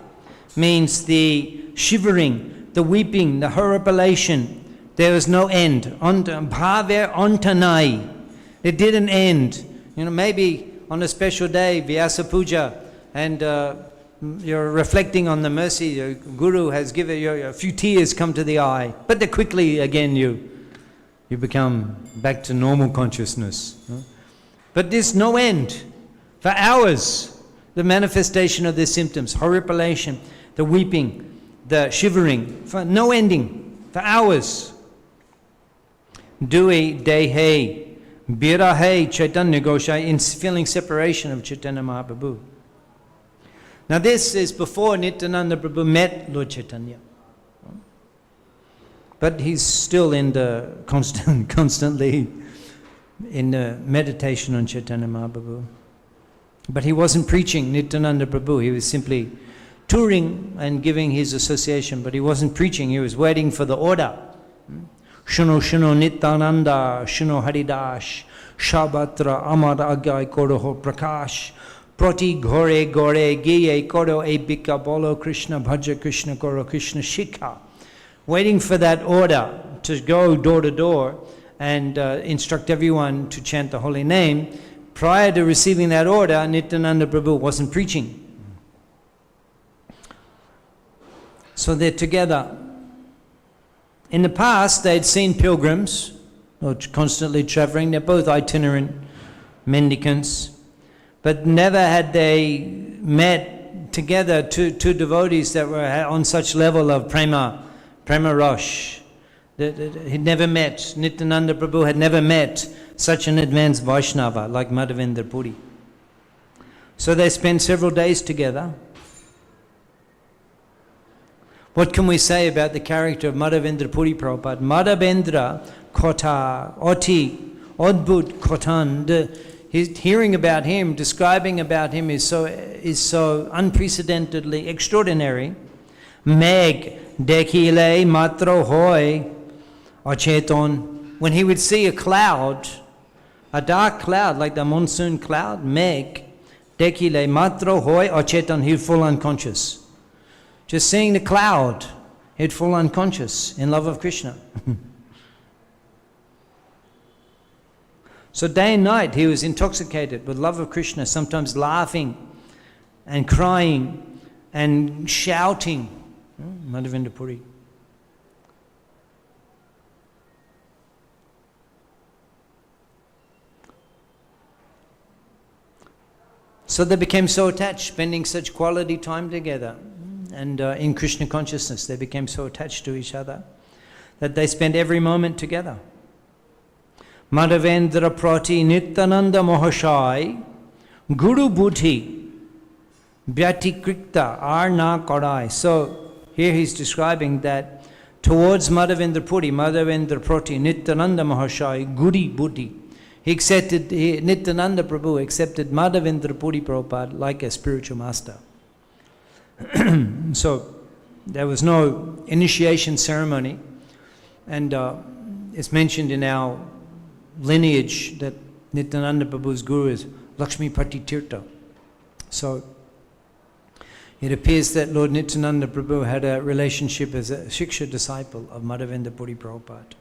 means the shivering, the weeping, the horripilation. There was no end. Bhave, Ontanai. It didn't end. Maybe on a special day, Vyasa Puja, and you're reflecting on the mercy your Guru has given you, a few tears come to the eye, but then quickly again you become back to normal consciousness. But there's no end. For hours, the manifestation of the symptoms, horripilation, the weeping, the shivering, for no ending, for hours. Dui Dehe, Birahe Chaitanya Goshai, in feeling separation of Chaitanya Mahaprabhu. Now this is before Nityananda Prabhu met Lord Chaitanya. But he's still in the constantly in the meditation on Chaitanya Mahaprabhu. But he wasn't preaching Nityananda Prabhu, he was simply touring and giving his association, but he wasn't preaching, he was waiting for the order. Shuno Shuno Nityananda, Shuno Haridash, Shabatra Amar Agyai Koroho Prakash, Proti Gore Gore Giye Koro Ebika Bolo Krishna Bhaja Krishna Koro Krishna Shikha. Waiting for that order to go door to door and instruct everyone to chant the holy name. Prior to receiving that order, Nityananda Prabhu wasn't preaching. So they're together. In the past, they'd seen pilgrims, constantly traveling. They're both itinerant mendicants. But never had they met together two devotees that were on such level of prema rush. He'd never met, Nityananda Prabhu had never met such an advanced Vaishnava like Madhavendra Puri. So they spent several days together. What can we say about the character of Madhavendra Puri Prabhupada? Madhavendra Kotha, Oti, Adbhut Kotan. Hearing about him, describing about him is so unprecedentedly extraordinary. Meg dekile matro hoy acheton. When he would see a cloud, a dark cloud like the monsoon cloud, meg dekile matro hoy acheton, he'd fall unconscious. Just seeing the cloud, he'd fall unconscious in love of Krishna. So day and night he was intoxicated with love of Krishna, sometimes laughing and crying and shouting. Madhavendra Puri. So they became so attached, spending such quality time together. And in Krishna consciousness, they became so attached to each other that they spent every moment together. Madhavendra Prati Nityananda Mahashai Guru Buddhi Vyatikrikta Arna Karai. So here he's describing that towards Madhavendra Puri, Madhavendra Prati Nityananda Mahashai Guru Buddhi. Nityananda Prabhu accepted Madhavendra Puri Prabhupada like a spiritual master. So there was no initiation ceremony, and it's mentioned in our lineage that Nityananda Prabhu's guru is Lakshmi Pati Tirtha. So it appears that Lord Nityananda Prabhu had a relationship as a Shiksha disciple of Madhavendra Puri Prabhupada.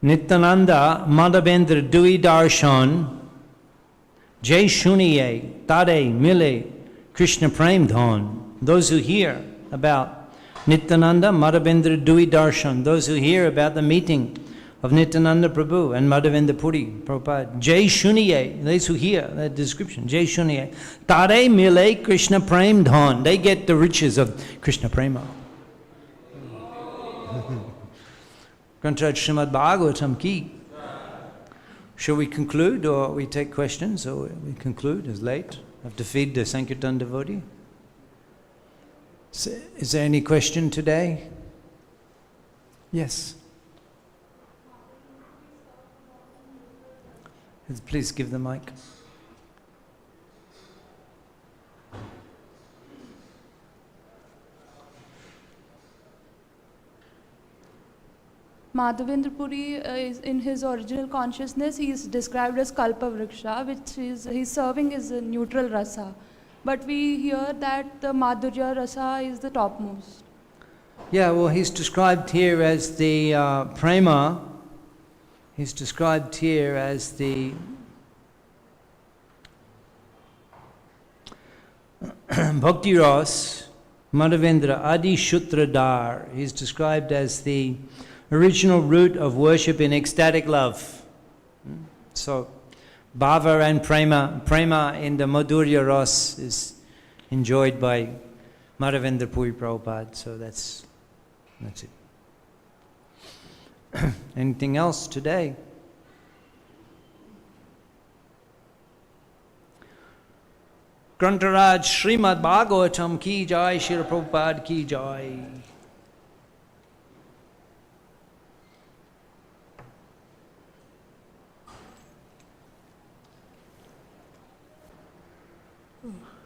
Nityananda Madhavendra Dui Darshan Jai Shuniye Tade Mile Krishna Prem Dhan. Those who hear about Nityananda Madhavendra Dui Darshan, those who hear about the meeting of Nityananda Prabhu and Madhavendra Puri Prabhupada, Jai Shuniye, those who hear that description, Jai Shuniye Tade Mile Krishna Prem Dhan, they get the riches of Krishna Prema. Contra Śrīmad-Bhāgavatam ki. Shall we conclude, or we take questions, or we conclude? It's late. I have to feed the Sankirtan devotee. Is there any question today? Yes. Please give the mic. Madhavendra Puri is in his original consciousness, he is described as Kalpa Vriksha, which is he's serving as a neutral rasa. But we hear that the Madhurya rasa is the topmost. Yeah, well, he's described here as the prema. He's described here as the Bhakti Ras, Madhavendra Adi Shutradar. He's described as the original root of worship in ecstatic love. So, Bhava and Prema in the Madhurya Ras is enjoyed by Madhavendra Puri Prabhupada. So that's it. Anything else today? Grantaraj Śrīmad-Bhāgavatam ki jai, Śrīla Prabhupada ki jai. Oh.